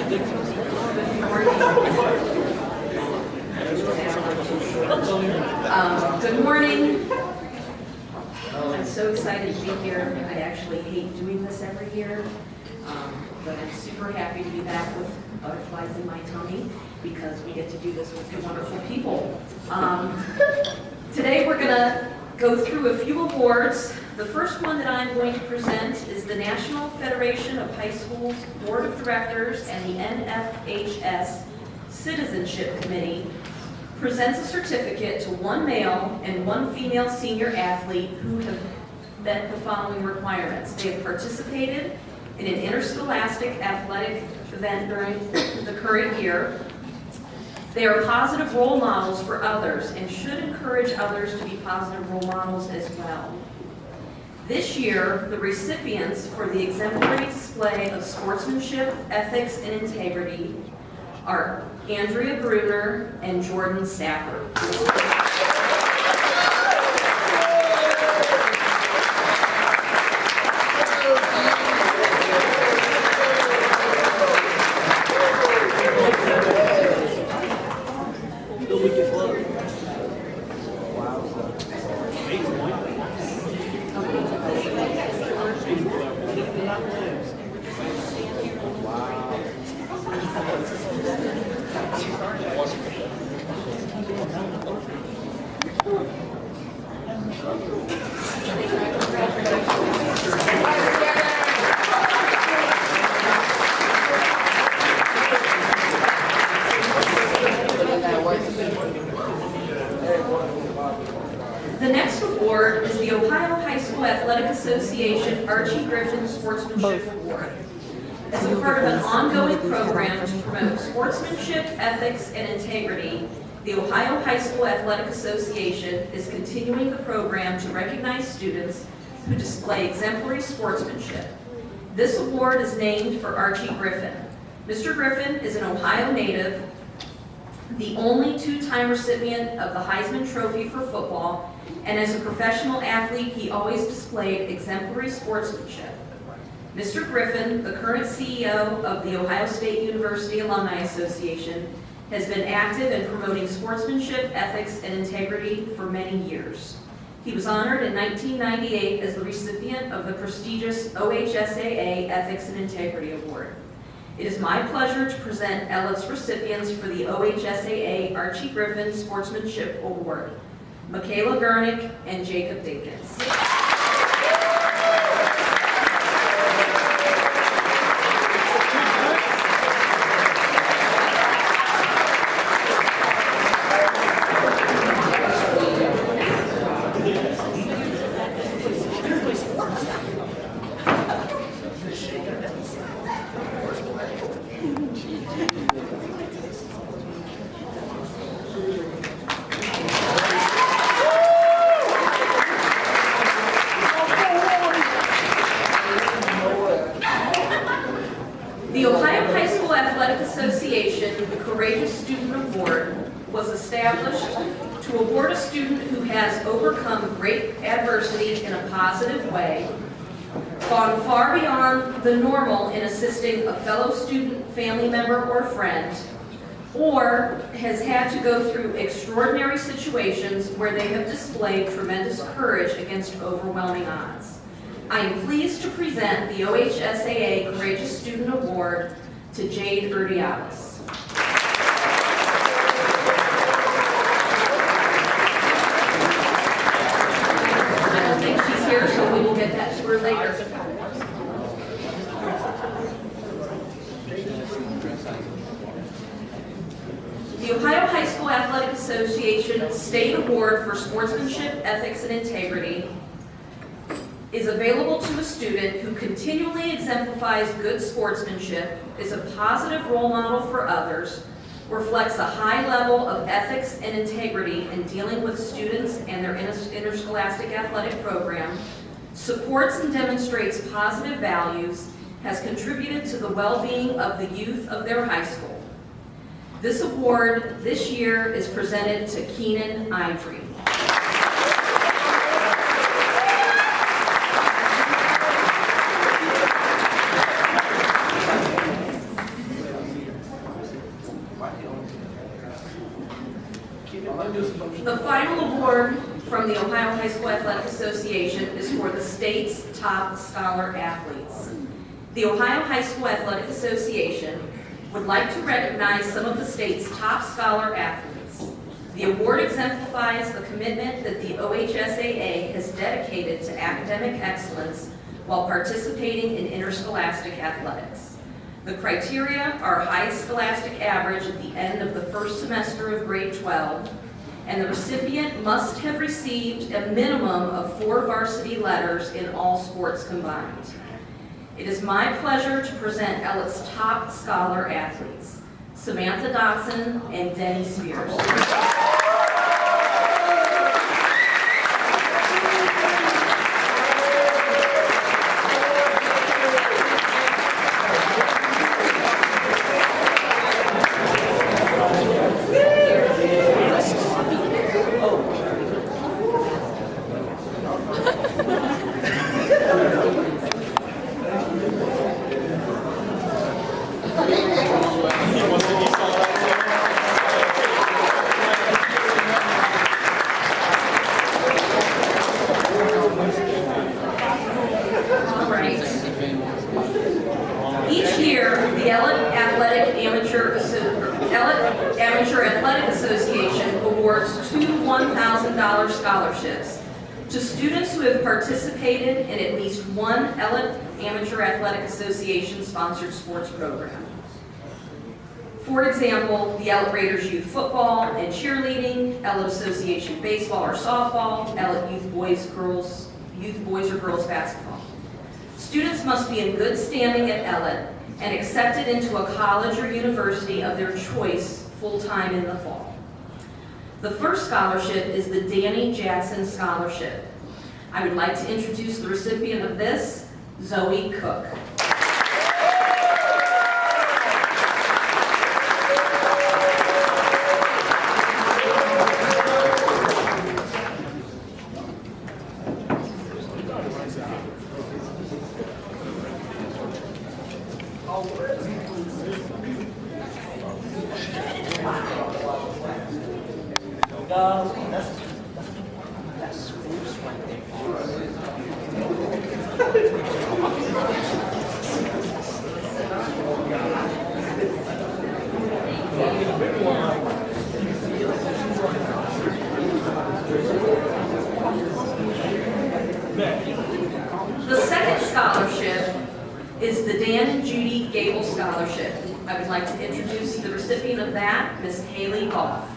Good morning. I'm so excited to be here. I actually hate doing this every year, but I'm super happy to be back with butterflies in my tummy because we get to do this with you wonderful people. Today we're going to go through a few awards. The first one that I'm going to present is the National Federation of High Schools Board of Directors and the NFHS Citizenship Committee presents a certificate to one male and one female senior athlete who have met the following requirements. They have participated in an interscholastic athletic event during the current year. They are positive role models for others and should encourage others to be positive role models as well. This year, the recipients for the exemplary display of sportsmanship, ethics, and integrity are Andrea Bruner and Jordan Sapper. The next award is the Ohio High School Athletic Association Archie Griffin Sportsmanship Award. As a part of an ongoing program to promote sportsmanship, ethics, and integrity, the Ohio High School Athletic Association is continuing the program to recognize students who display exemplary sportsmanship. This award is named for Archie Griffin. Mr. Griffin is an Ohio native, the only two-time recipient of the Heisman Trophy for football, and as a professional athlete, he always displayed exemplary sportsmanship. Mr. Griffin, the current CEO of the Ohio State University Alumni Association, has been active in promoting sportsmanship, ethics, and integrity for many years. He was honored in 1998 as the recipient of the prestigious OHSAA Ethics and Integrity Award. It is my pleasure to present ELIT's recipients for the OHSAA Archie Griffin Sportsmanship Award, Michaela Gurnick and Jacob Dinkins. The Ohio High School Athletic Association Courageous Student Award was established to award a student who has overcome great adversity in a positive way, gone far beyond the normal in assisting a fellow student, family member, or friend, or has had to go through extraordinary situations where they have displayed tremendous courage against overwhelming odds. I am pleased to present the OHSAA Courageous Student Award to Jade Urdialis. I don't think she's here, so we will get that to her later. The Ohio High School Athletic Association State Award for Sportsmanship, Ethics, and Integrity is available to a student who continually exemplifies good sportsmanship, is a positive role model for others, reflects a high level of ethics and integrity in dealing with students and their interscholastic athletic program, supports and demonstrates positive values, has contributed to the well-being of the youth of their high school. This award this year is presented to Keenan Ivory. scholar athletes. The Ohio High School Athletic Association would like to recognize some of the state's top scholar athletes. The award exemplifies the commitment that the OHSAA has dedicated to academic excellence while participating in interscholastic athletics. The criteria are highest scholastic average at the end of the first semester of grade 12, and the recipient must have received a minimum of 4 varsity letters in all sports combined. It is my pleasure to present Ellet's top scholar athletes, Samantha Dotson and Denny Spears. Each year, the Ellet Amateur Athletic Association awards 2 $1,000 scholarships to students who have participated in at least one Ellet Amateur Athletic Association sponsored sports program. For example, the Ellet Raiders Youth Football and Cheerleading, Ellet Association Baseball or Softball, Ellet Youth Boys or Girls Basketball. Students must be in good standing at Ellet and accepted into a college or university of their choice full-time in the fall. The first scholarship is the Danny Jackson Scholarship. I would like to introduce the recipient of this, Zoe Cook. The second scholarship is the Dan and Judy Gable Scholarship. I would like to introduce the recipient of that, Miss Haley Goff.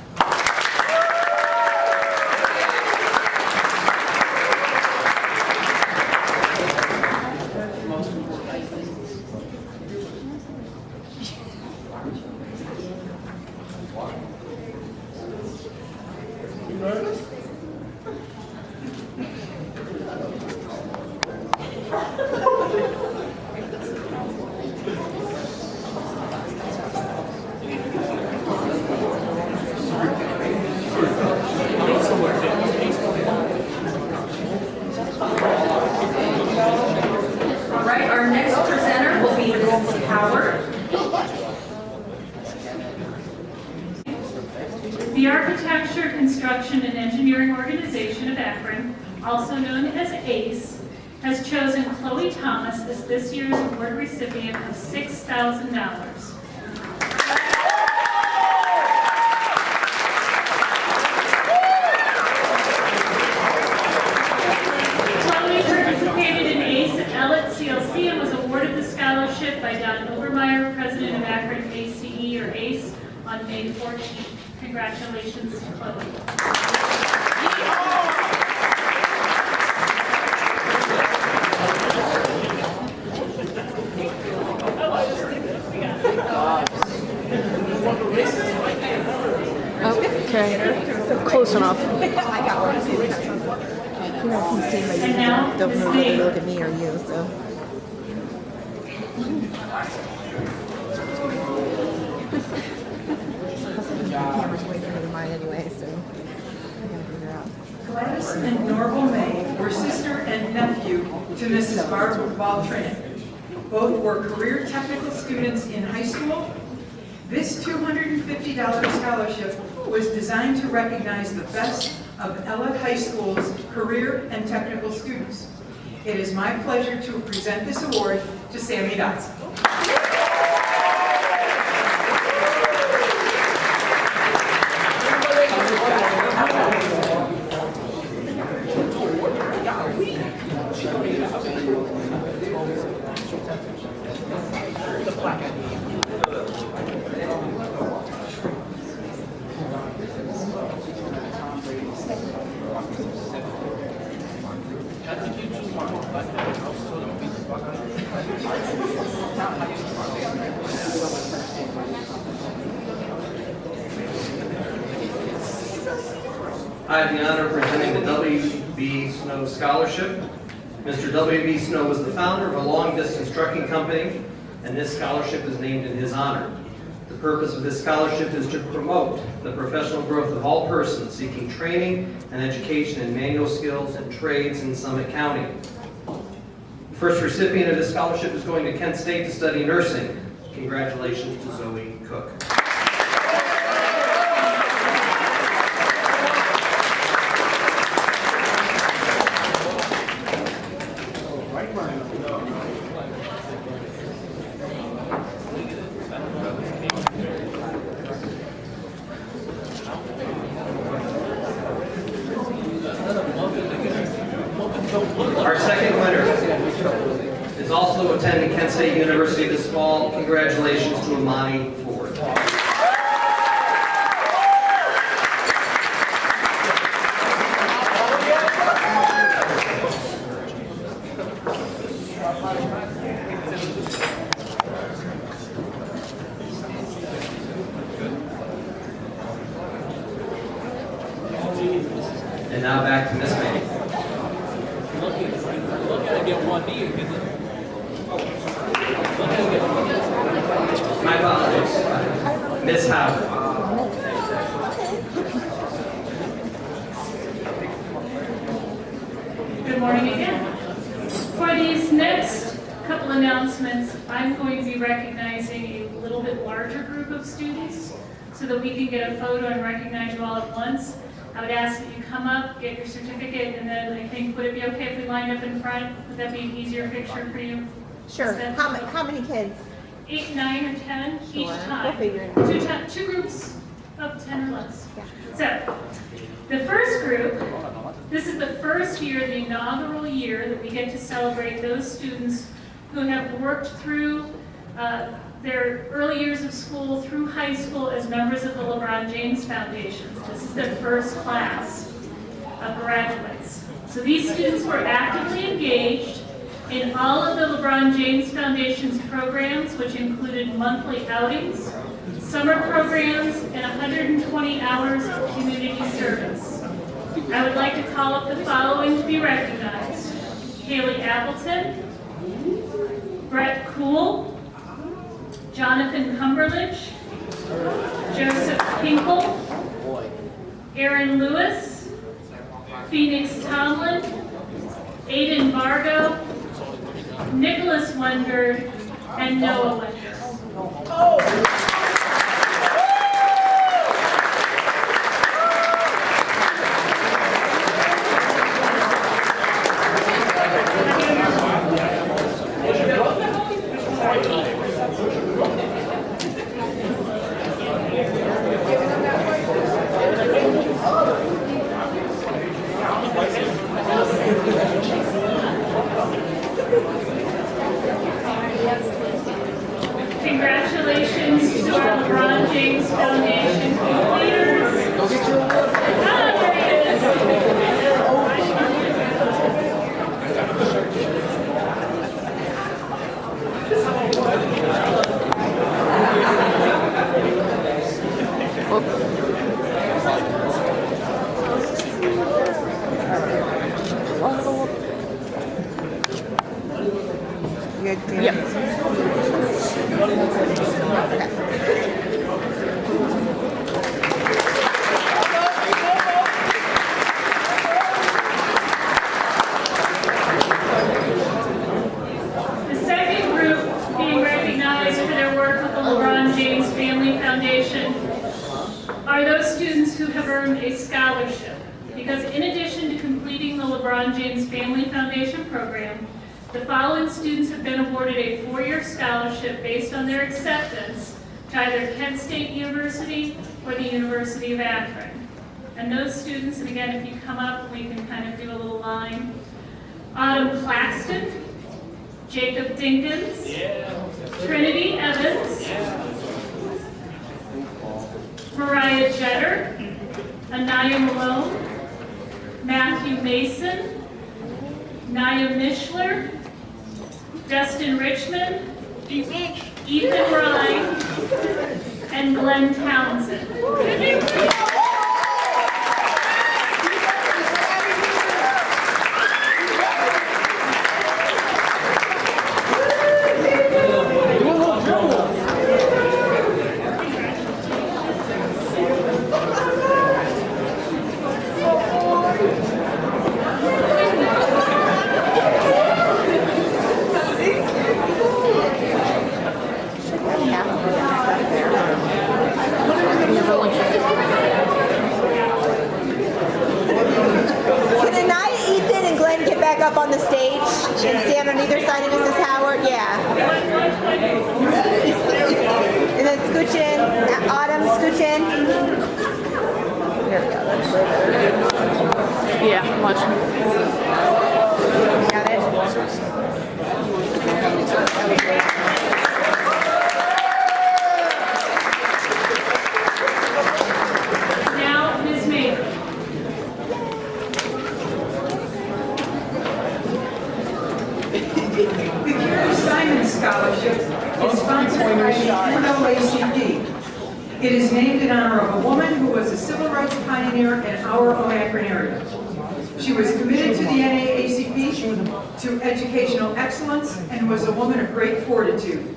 The Architecture, Construction, and Engineering Organization of Akron, also known as ACE, has chosen Chloe Thomas as this year's award recipient of $6,000. Chloe participated in ACE at Ellet CLC and was awarded the scholarship by Don Obermeyer, president of Akron ACE or ACE, on May 14th. Congratulations to Chloe. Okay, so close enough. And now, Don't know Ms. whether to Lee. look at me or you, so. Camera's way better than mine anyway, so I gotta figure out. Gladys and Norval May were sister and nephew to Mrs. Barbara Baltran. Both were career technical students in high school. This $250 scholarship was designed to recognize the best of Ellet High School's career and technical students. It is my pleasure to present this award to Sammy Dotson. I have the honor of presenting the W.B. Snow Scholarship. Mr. W.B. Snow was the founder of a long-distance trucking company, and this scholarship is named in his honor. The purpose of this scholarship is to promote the professional growth of all persons seeking training and education in manual skills and trades in Summit County. The first recipient of this scholarship is going to Kent State to study nursing. Congratulations to Zoe Cook. Our second winner is also attending Kent State University this fall. Congratulations to Amani Ford. And now back to Miss May. My apologies. Miss Howard. Good morning again. For these next couple announcements, I'm going to be recognizing a little bit larger group of students so that we can get a photo and recognize you all at once. I would ask that you come up, get your certificate, and then I think, would it be okay if we lined up in front? Would that be an easier picture for you? Sure. How many kids? 8, 9, or 10 each Sure. time. We'll figure it out. Two groups of 10 or less. Yeah. So, the first group, this is the first year, the inaugural year, that we get to celebrate those students who have worked through their early years of school through high school as members of the LeBron James Foundation. This is their first class of graduates. So these students were actively engaged in all of the LeBron James Foundation's programs, which included monthly outings, summer programs, and 120 hours of community service. I would like to call up the following to be recognized: Haley Appleton, Brett Kuhl, Jonathan Cumberledge, Joseph Kinkle, Aaron Lewis, Phoenix Tomlin, Aiden Vargo, Nicholas Wender, and Noah Wender. Congratulations to our LeBron James Foundation leaders. Go get your award. There he is. Yep. The second group being recognized for their work with the LeBron James Family Foundation are those students who have earned a scholarship. because in addition to completing the LeBron James Family Foundation program, the following students have been awarded a 4-year scholarship based on their acceptance to either Kent State University or the University of Akron. And those students, and again, if you come up, we can kind of do a little line. Autumn Claxton, Jacob Dinkins, Trinity Evans, Mariah Jetter, Anaya Malone, Matthew Mason, Naya Mishler, Dustin Richmond, Ethan Ryan, and Glenn Townsend. Up on the stage and stand on either side of Mrs. Howard, yeah. And then scooch in, Autumn, scooch in. There we go, that's further. Yeah, I'm watching. Got it? That was great. Now, Ms. Maver. The Carrie Simon Scholarship is sponsored by the NAACP. It is named in honor of a woman who was a civil rights pioneer in our own Akron area. She was committed to the NAACP, to educational excellence, and was a woman of great fortitude.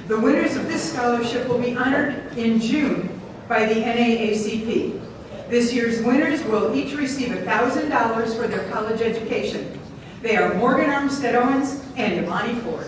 The winners of this scholarship will be honored in June by the NAACP. This year's winners will each receive $1,000 for their college education. They are Morgan Armstead Owens and Imani Ford.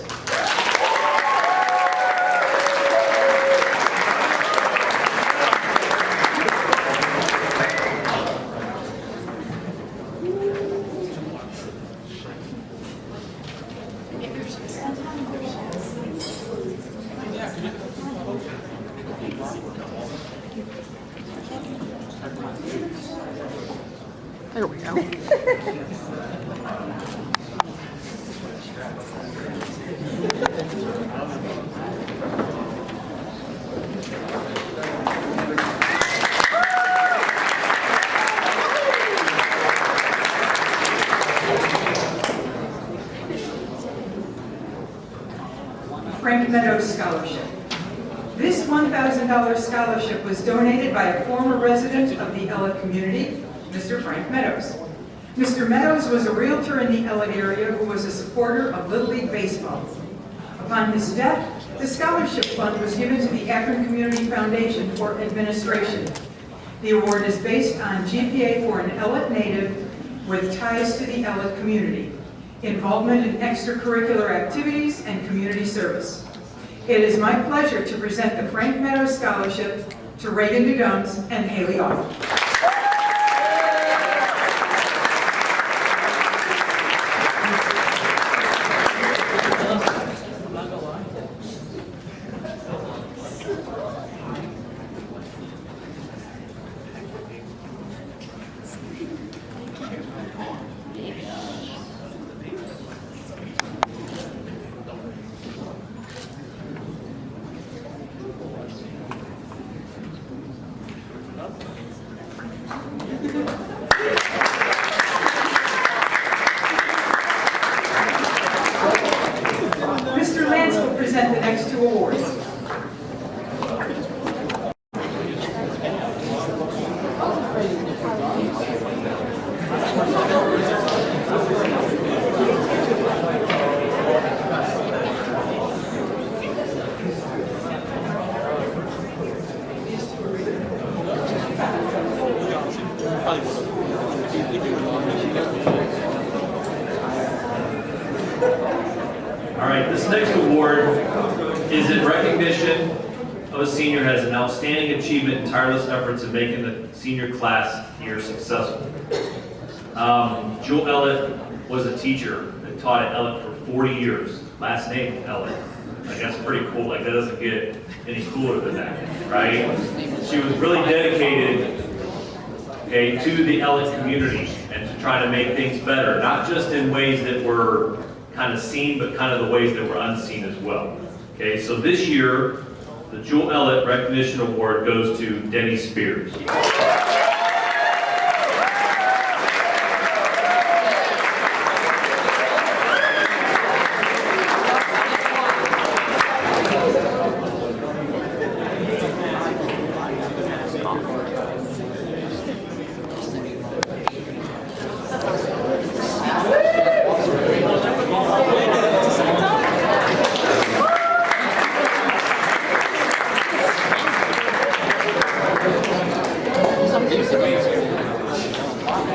There we go. Frank Meadows Scholarship. This $1,000 scholarship was donated by a former resident of the Ellett community, Mr. Frank Meadows. Mr. Meadows was a realtor in the Ellett area who was a supporter of Little League Baseball. Upon his death, the scholarship fund was given to the Akron Community Foundation for administration. The award is based on GPA for an Ellett native with ties to the Ellett community, involvement in extracurricular activities, and community service. It is my pleasure to present the Frank Meadows Scholarship to Reagan DeGuns and Haley Off. Mr. Lance will present the next two awards. All right, this next award is in recognition of a senior has an outstanding achievement and tireless efforts in making the senior class year successful. Jewel Ellett was a teacher that taught at Ellett for 40 years. Last name Ellett. Like, that's pretty cool. Like, that doesn't get any cooler than that, right? She was really dedicated, okay, to the Ellett community and to try to make things better, not just in ways that were kind of seen, but kind of the ways that were unseen as well. Okay, so this year, the Jewel Ellett Recognition Award goes to Denny Spears.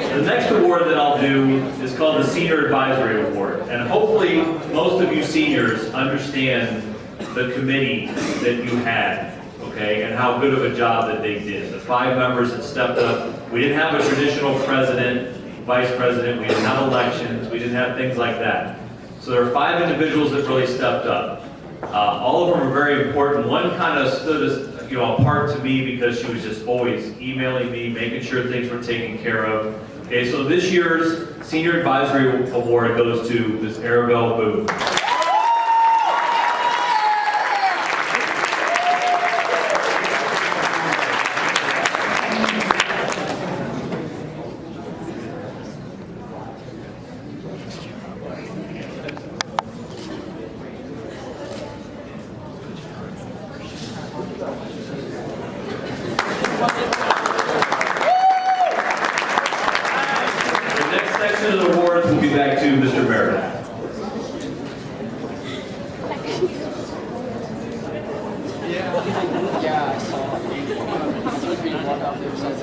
The next award that I'll do is called the Senior Advisory Award. And hopefully, most of you seniors understand the committee that you had, okay, and how good of a job that they did. The 5 members that stepped up. We didn't have a traditional president, vice president, we didn't have elections, we didn't have things like that. So there are 5 individuals that really stepped up. All of them were very important. One kind of stood as, apart to me because she was just always emailing me, making sure things were taken care of. Okay, so this year's Senior Advisory Award goes to Ms. Arabelle Booth.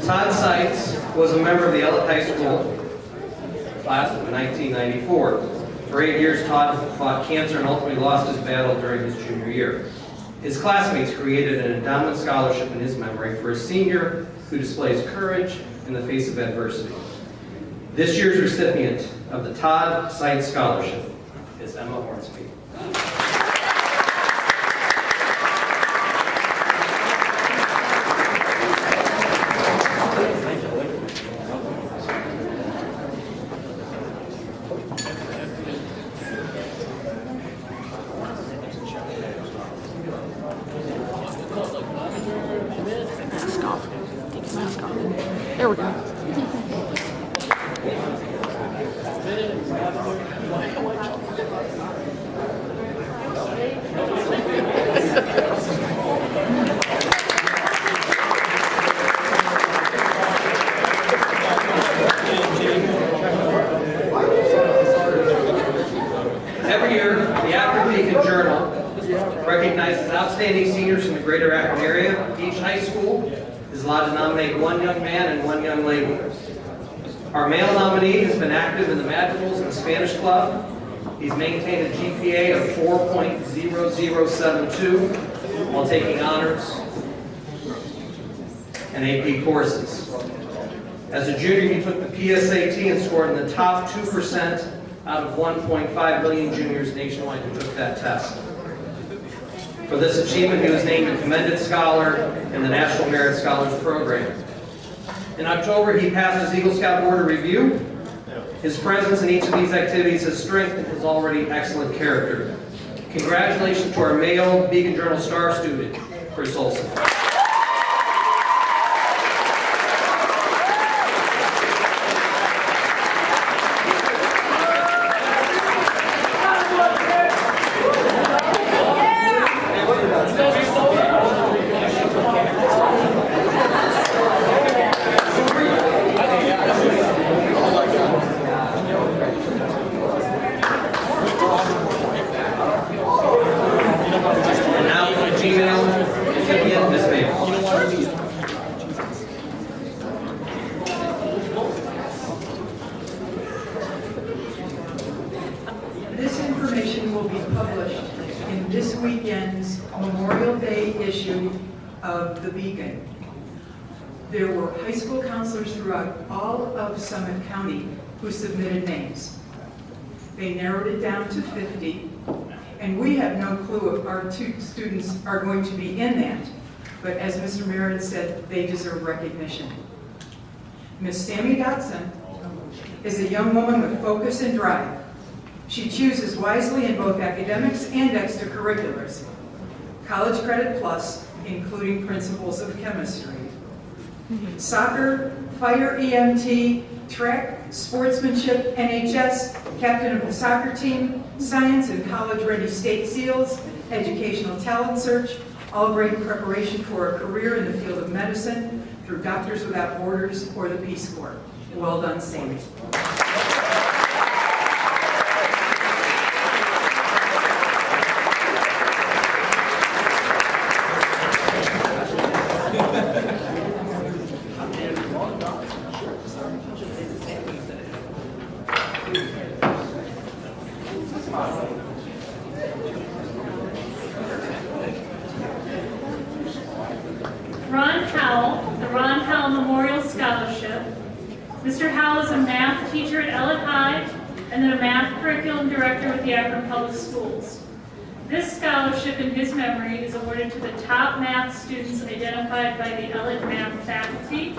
Todd Sykes was a member of the Ellett High School class of 1994. For 8 years, Todd fought cancer and ultimately lost his battle during his junior year. His classmates created an endowment scholarship in his memory for a senior who displays courage in the face of adversity. This year's recipient of the Todd Sykes Scholarship is Emma Hornsby. There we go. Every year, the Akron-Beacon Journal recognizes outstanding seniors in the greater Akron area. Each high school is allowed to nominate one young man and one young lady. Our male nominee has been active in the Madrigals and the Spanish Club. He's maintained a GPA of 4.0072 while taking honors and AP courses. As a junior, he took the PSAT and scored in the top 2% out of 1.5 million juniors nationwide who took that test. For this achievement, he was named a Commended Scholar in the National Merit Scholars Program. In October, he passed his Eagle Scout Board of Review. His presence in each of these activities has strengthened his already excellent character. Congratulations to our male Beacon Journal Star student, Chris Olson. And now for the female recipient, Miss Mabel. weekend's Memorial Day issue of The Beacon. There were high school counselors throughout all of Summit County who submitted names. They narrowed it down to 50, and we have no clue if our 2 students are going to be in that. But as Mr. Merritt said, they deserve recognition. Miss Sammy Dotson is a young woman with focus and drive. She chooses wisely in both academics and extracurriculars. College credit plus, including principles of chemistry. Soccer, fire EMT, track, sportsmanship, NHS, captain of the soccer team, science and college-ready state seals, educational talent search, all great in preparation for a career in the field of medicine through Doctors Without Borders or the Peace Corps. Well done, Sammy. Ron Powell, the Ron Powell Memorial Scholarship. Mr. Howell is a math teacher at Ellett High and then a math curriculum director with the Akron Public Schools. This scholarship in his memory is awarded to the top math students identified by the Ellett math faculty.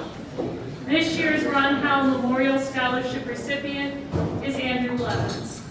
This year's Ron Howell Memorial Scholarship recipient is Andrew Levens.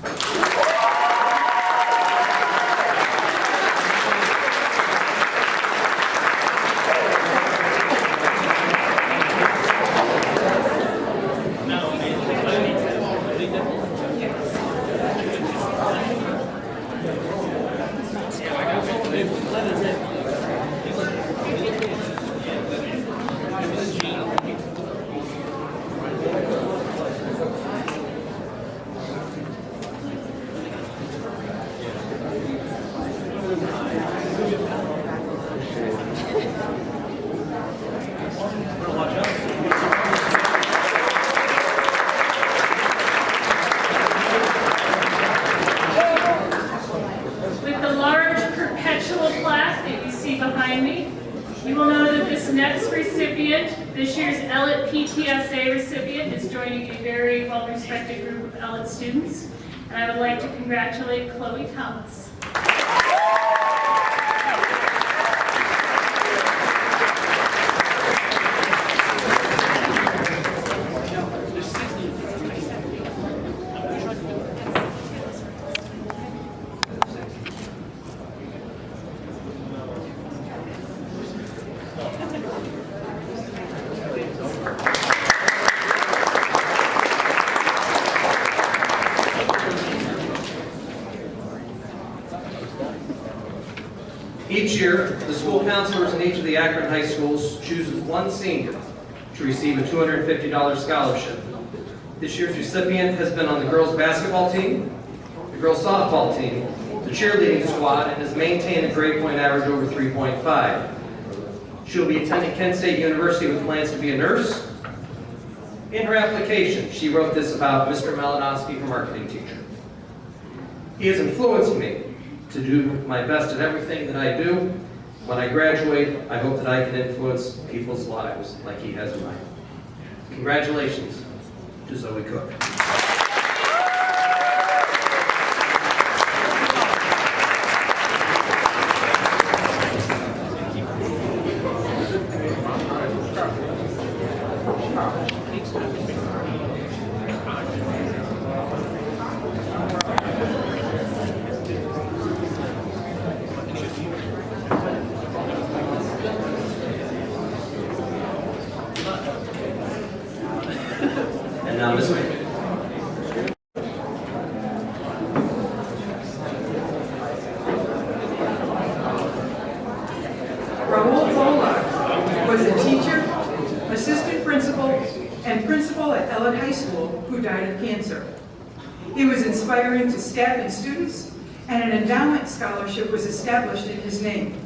With the large perpetual plaque that you see behind me, you will know that this next recipient, this year's Ellett PTSA recipient, is joining a very well-respected group of Ellett students. And I would like to congratulate Chloe Thomas. Each year, the school counselors in each of the Akron high schools chooses one senior to receive a $250 scholarship. This year's recipient has been on the girls basketball team, the girls softball team, the cheerleading squad, and has maintained a grade point average over 3.5. She'll be attending Kent State University with plans to be a nurse. In her application, she wrote this about Mr. Malinowski, her marketing teacher. He has influenced me to do my best at everything that I do. When I graduate, I hope that I can influence people's lives like he has mine. Congratulations to Zoe Cook. And now Ms. May. Raul Bola was a teacher, assistant principal, and principal at Ellett High School who died of cancer. He was inspiring to staff and students, and an endowment scholarship was established in his name.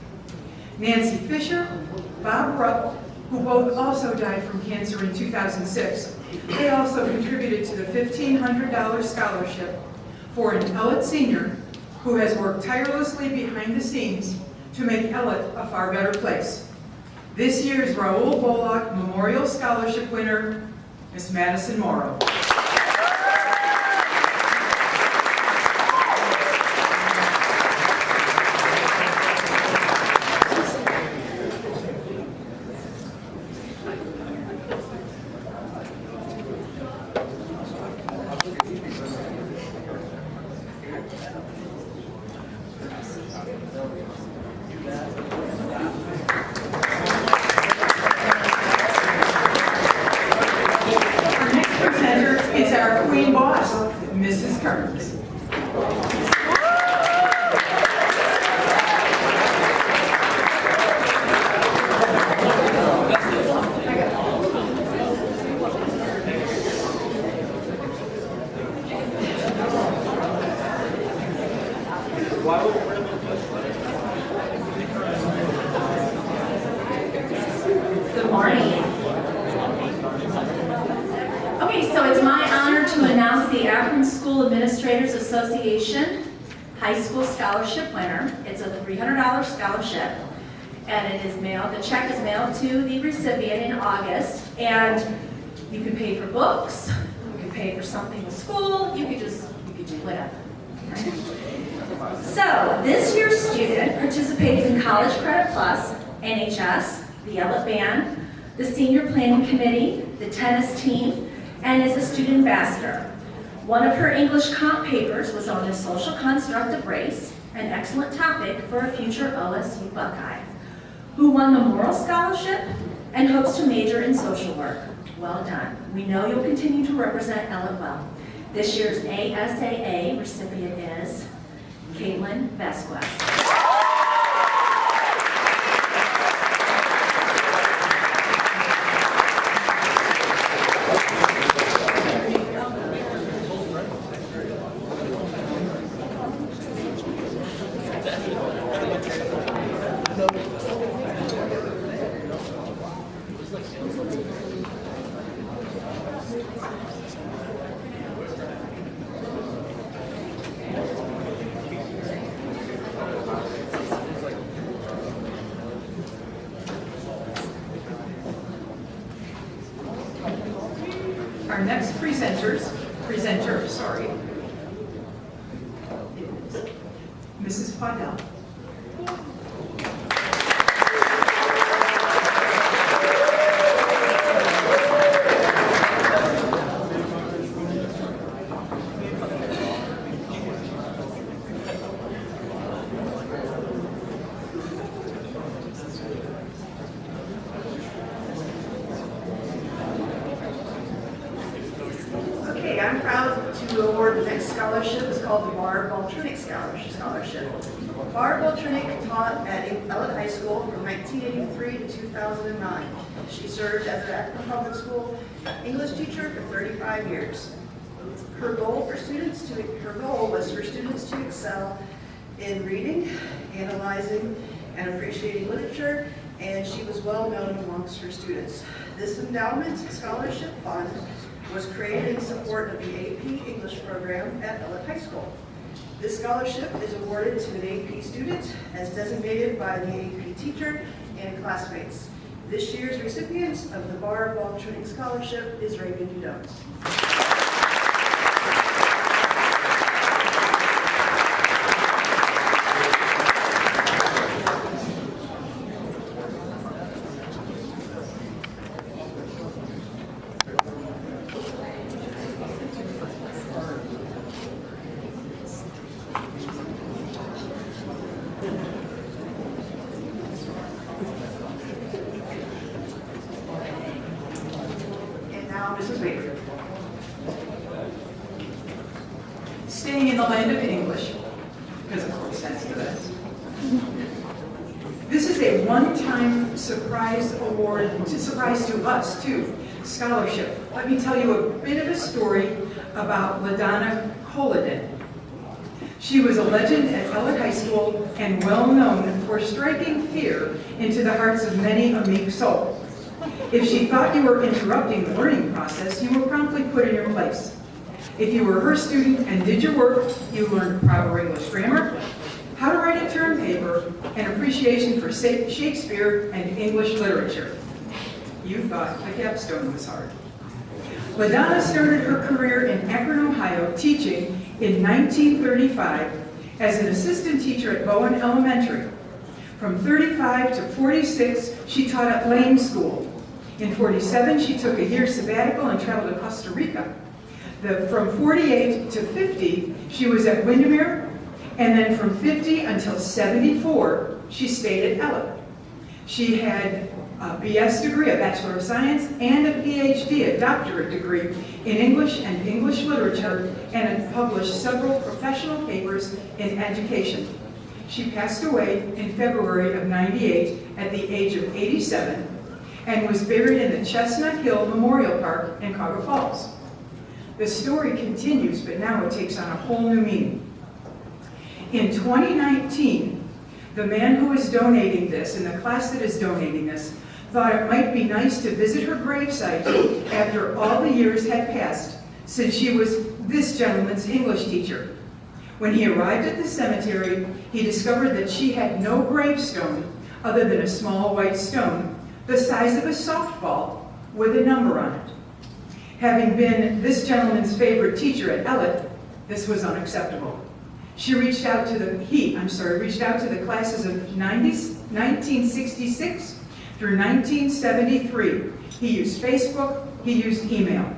Nancy Fisher, Bob Rupp, who both also died from cancer in 2006, they also contributed to the $1,500 scholarship for an Ellett senior who has worked tirelessly behind the scenes to make Ellett a far better place. This year's Raoul Bullock Memorial Scholarship winner, Miss Madison Morrow. Good morning. Okay, so it's my honor to announce the Akron School Administrators Association High School Scholarship winner. It's a $300 scholarship, and it is mailed. The check is mailed to the recipient in August, and you can pay for books, you can pay for something in school, you could do whatever. Right? So this year's student participates in College Credit Plus, NHS, the Ellett Band, the Senior Planning Committee, the tennis team, and is a student ambassador. One of her English comp papers was on the social construct of race, an excellent topic for a future OSU Buckeye, who won the Moral Scholarship and hopes to major in social work. Well done. We know you'll continue to represent Ellett well. This year's ASAA recipient is Caitlin Vasquez. Our next presenter, is Mrs. Podell. I'm proud to award the next scholarship. It's called the Barb Baltrinick Scholarship. Barb Baltrinick taught at Ellett High School from 1983 to 2009. She served as an Akron Public School English teacher for 35 years. Her goal was for students to excel in reading, analyzing, and appreciating literature, and she was well known amongst her students. This endowment scholarship fund was created in support of the AP English program at Ellett High School. This scholarship is awarded to an AP student as designated by the AP teacher and classmates. This year's recipient of the Barb Baltrinick Scholarship is Raymond Meadows. Mrs. Baker. Staying in the land of English, because of course that's the best. This is a one-time surprise award, surprise to us too, scholarship. Let me tell you a bit of a story about LaDonna Colladin. She was a legend at Ellett High School and well known for striking fear into the hearts of many a meek soul. If she thought you were interrupting the learning process, you were promptly put in your place. If you were her student and did your work, you learned proper English grammar, how to write a term paper, and appreciation for Shakespeare and English literature. You thought the capstone was hard. LaDonna started her career in Akron, Ohio, teaching in 1935 as an assistant teacher at Bowen Elementary. From 35 to 46, she taught at Lane School. In 47, she took a year sabbatical and traveled to Costa Rica. From 48 to 50, she was at Windermere, and then from 50 until 74, she stayed at Ella. She had a BS degree, a Bachelor of Science, and a PhD, a doctorate degree in English and English literature, and had published several professional papers in education. She passed away in February of '98 at the age of 87 and was buried in the Chestnut Hill Memorial Park in Cuyahoga Falls. The story continues, but now it takes on a whole new meaning. In 2019, the man who is donating this, and the class that is donating this, thought it might be nice to visit her gravesite after all the years had passed since she was this gentleman's English teacher. When he arrived at the cemetery, he discovered that she had no gravestone other than a small white stone the size of a softball with a number on it. Having been this gentleman's favorite teacher at Ellett, this was unacceptable. He reached out to the classes of 1966 through 1973. He used Facebook, he used email.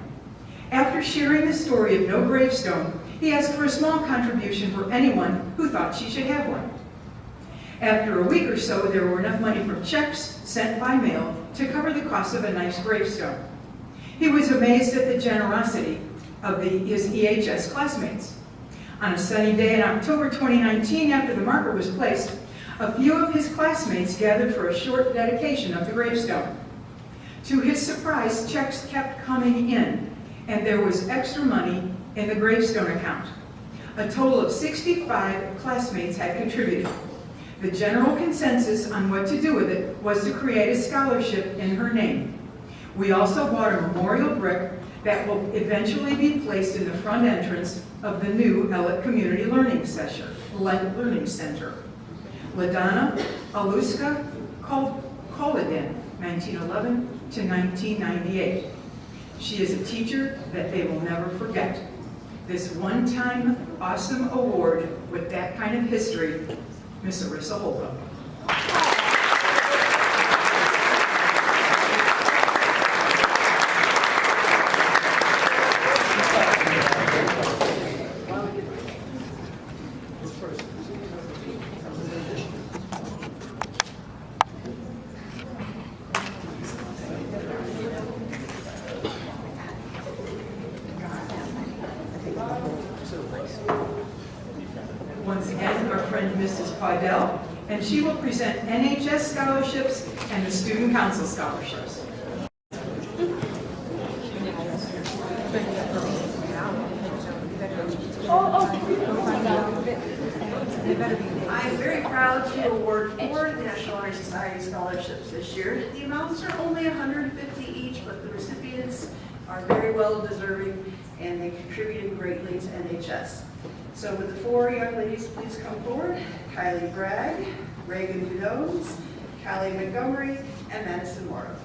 After sharing the story of no gravestone, he asked for a small contribution for anyone who thought she should have one. After a week or so, there were enough money from checks sent by mail to cover the cost of a nice gravestone. He was amazed at the generosity of his EHS classmates. On a sunny day in October 2019, after the marker was placed, a few of his classmates gathered for a short dedication of the gravestone. To his surprise, checks kept coming in, and there was extra money in the gravestone account. A total of 65 classmates had contributed. The general consensus on what to do with it was to create a scholarship in her name. We also bought a memorial brick that will eventually be placed in the front entrance of the new Ellett Community Learning Center. LaDonna Aluska Koladin, 1911 to 1998. She is a teacher that they will never forget. This one-time awesome award with that kind of history, Miss Arissa Holcomb. Once again, our friend Mrs. Paudell, and she will present NHS scholarships and the Student Council scholarships. I am very proud to award 4 National Honor Society scholarships this year. The amounts are only $150 each, but the recipients are very well deserving and they contributed greatly to NHS. So would the 4 young ladies please come forward? Kylie Bragg, Reagan Meadows, Callie Montgomery, and Madison Morrow.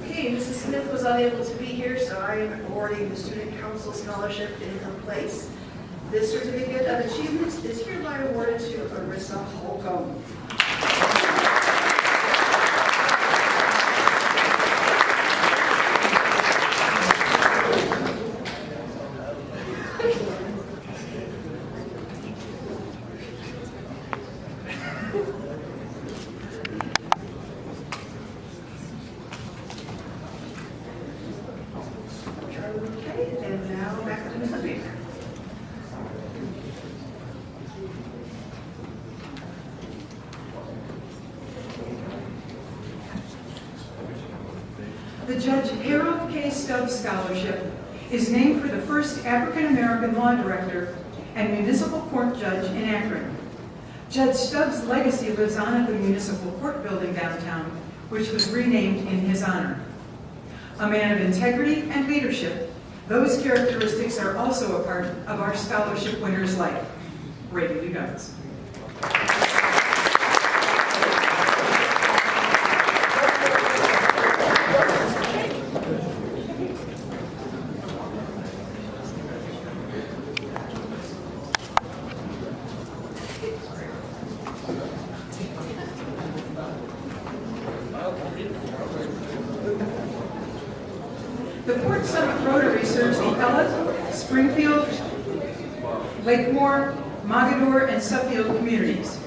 Okay, Mrs. Smith was unable to be here, so I am awarding the Student Council Scholarship in her place. This certificate of achievement is hereby awarded to Arissa Holcomb. Judge Harold K. Stov Scholarship is named for the first African-American law director and municipal court judge in Akron. Judge Stov's legacy lives on at the municipal court building downtown, which was renamed in his honor. A man of integrity and leadership, those characteristics are also a part of our scholarship winner's life. Ready to go. The Port Summit Rotary serves the Ella, Springfield, Lakemore, Mogador, and Suffield communities.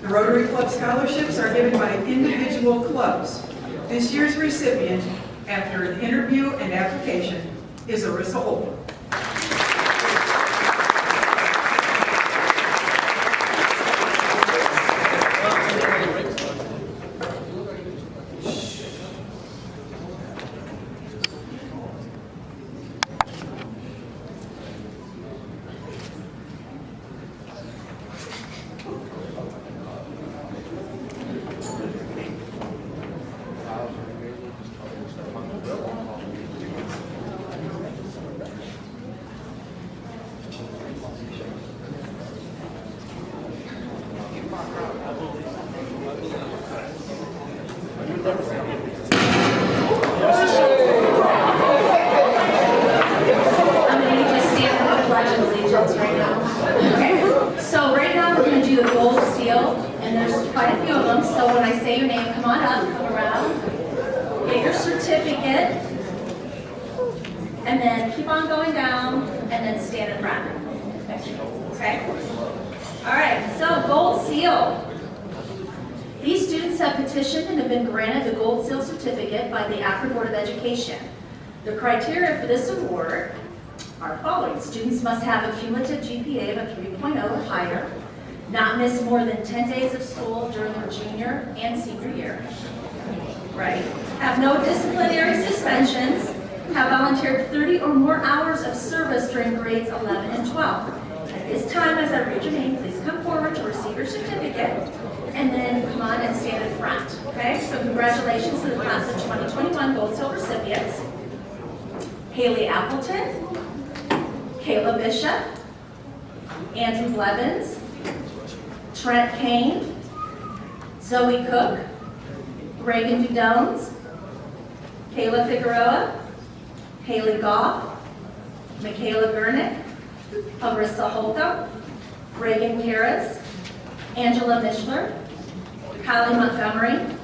The Rotary Club scholarships are given by individual clubs. This year's recipient, after an interview and application, is Arissa Holden. The criteria for this award are following. Students must have a cumulative GPA of a 3.0 or higher, not miss more than 10 days of school during their junior and senior year, right? Have no disciplinary suspensions, have volunteered 30 or more hours of service during grades 11 and 12. At this time, as I read your name, please come forward to receive your certificate, and then come on and stand in front, okay? So congratulations to the class of 2021 Gold Seal recipients. Haley Appleton, Kayla Bishop, Andrew Blevins, Trent Kane, Zoe Cook, Reagan Dudones, Kayla Figueroa, Haley Goff, Michaela Gurnick, Arissa Holcomb, Reagan Karras, Angela Mishler, Kylie Montgomery,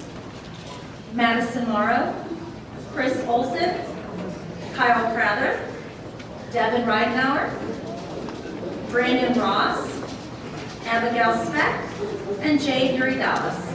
Madison Morrow, Chris Olson, Kyle Prather, Devin Ridenauer, Brandon Ross, Abigail Speck, and Jade Uridalis.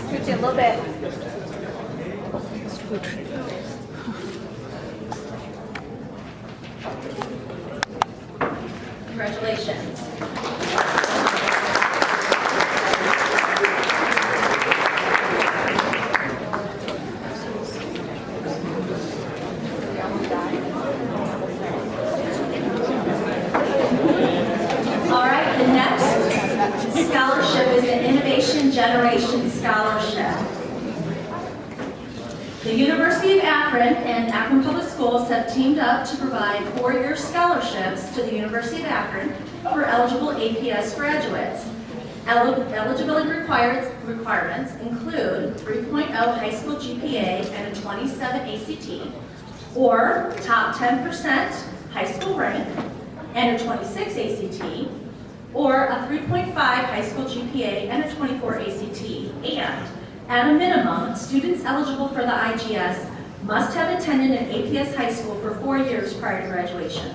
Scoot you a little bit. Congratulations. Generation Scholarship. The University of Akron and Akron Public Schools have teamed up to provide 4-year scholarships to the University of Akron for eligible APS graduates. Eligibility requirements include 3.0 high school GPA and a 27 ACT, or top 10% high school rank and a 26 ACT, or a 3.5 high school GPA and a 24 ACT, and at a minimum, students eligible for the IGS Must have attended an APS high school for 4 years prior to graduation.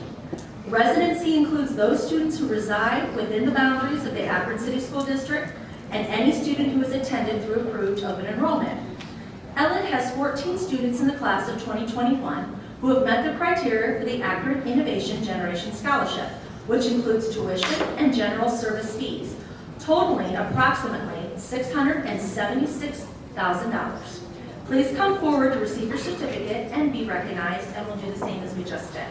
Residency includes those students who reside within the boundaries of the Akron City School District and any student who has attended through approved open enrollment. Ellen has 14 students in the class of 2021 who have met the criteria for the Akron Innovation Generation Scholarship, which includes tuition and general service fees, totaling approximately $676,000. Please come forward to receive your certificate and be recognized, and we'll do the same as we just did.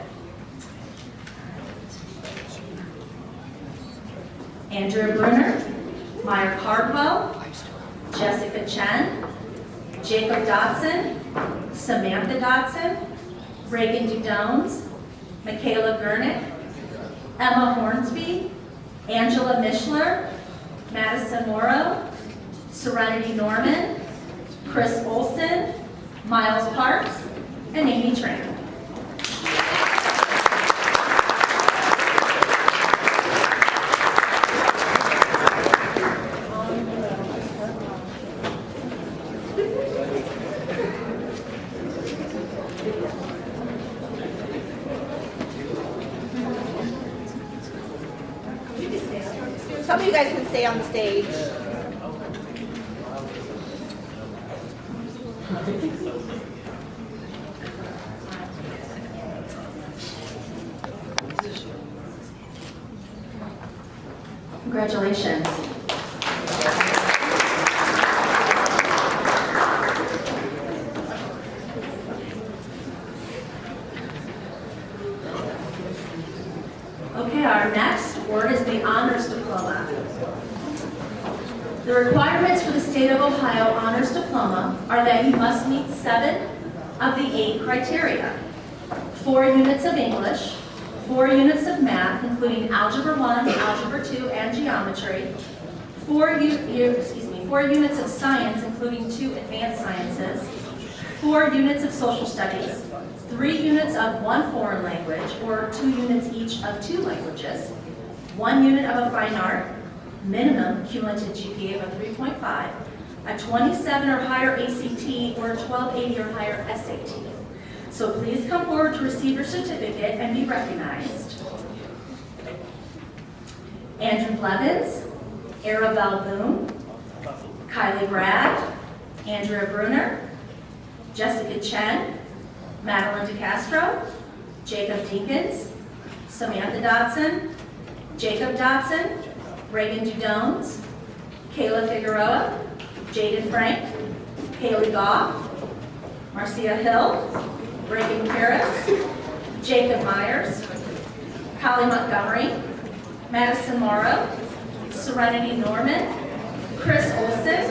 Andrea Brunner, Meyer Cardwell, Jessica Chen, Jacob Dotson, Samantha Dotson, Reagan Dudones, Michaela Gurnick, Emma Hornsby, Angela Mishler, Madison Morrow, Serenity Norman, Chris Olson, Miles Parks, and Amy Tran. Some of you guys can stay on the stage. Congratulations. Okay, our next award is the Honors Diploma. The requirements for the State of Ohio Honors Diploma are that you must meet 7 of the 8 criteria. 4 units of English, 4 units of math, including Algebra 1, Algebra 2, and Geometry, 4 units of science, including 2 advanced sciences, 4 units of social studies, 3 units of 1 foreign language, or 2 units each of 2 languages, 1 unit of a fine art, minimum cumulative GPA of a 3.5, a 27 or higher ACT, or a 1280 or higher SAT. So please come forward to receive your certificate and be recognized. Andrew Blevins, Arabelle Boone, Kylie Brad, Andrea Brunner, Jessica Chen, Madeline DeCastro, Jacob Deakins, Samantha Dotson, Jacob Dotson, Reagan Dudones, Kayla Figueroa, Jaden Frank, Haley Goff, Marcia Hill, Reagan Harris, Jacob Myers, Holly Montgomery, Madison Morrow, Serenity Norman, Chris Olson,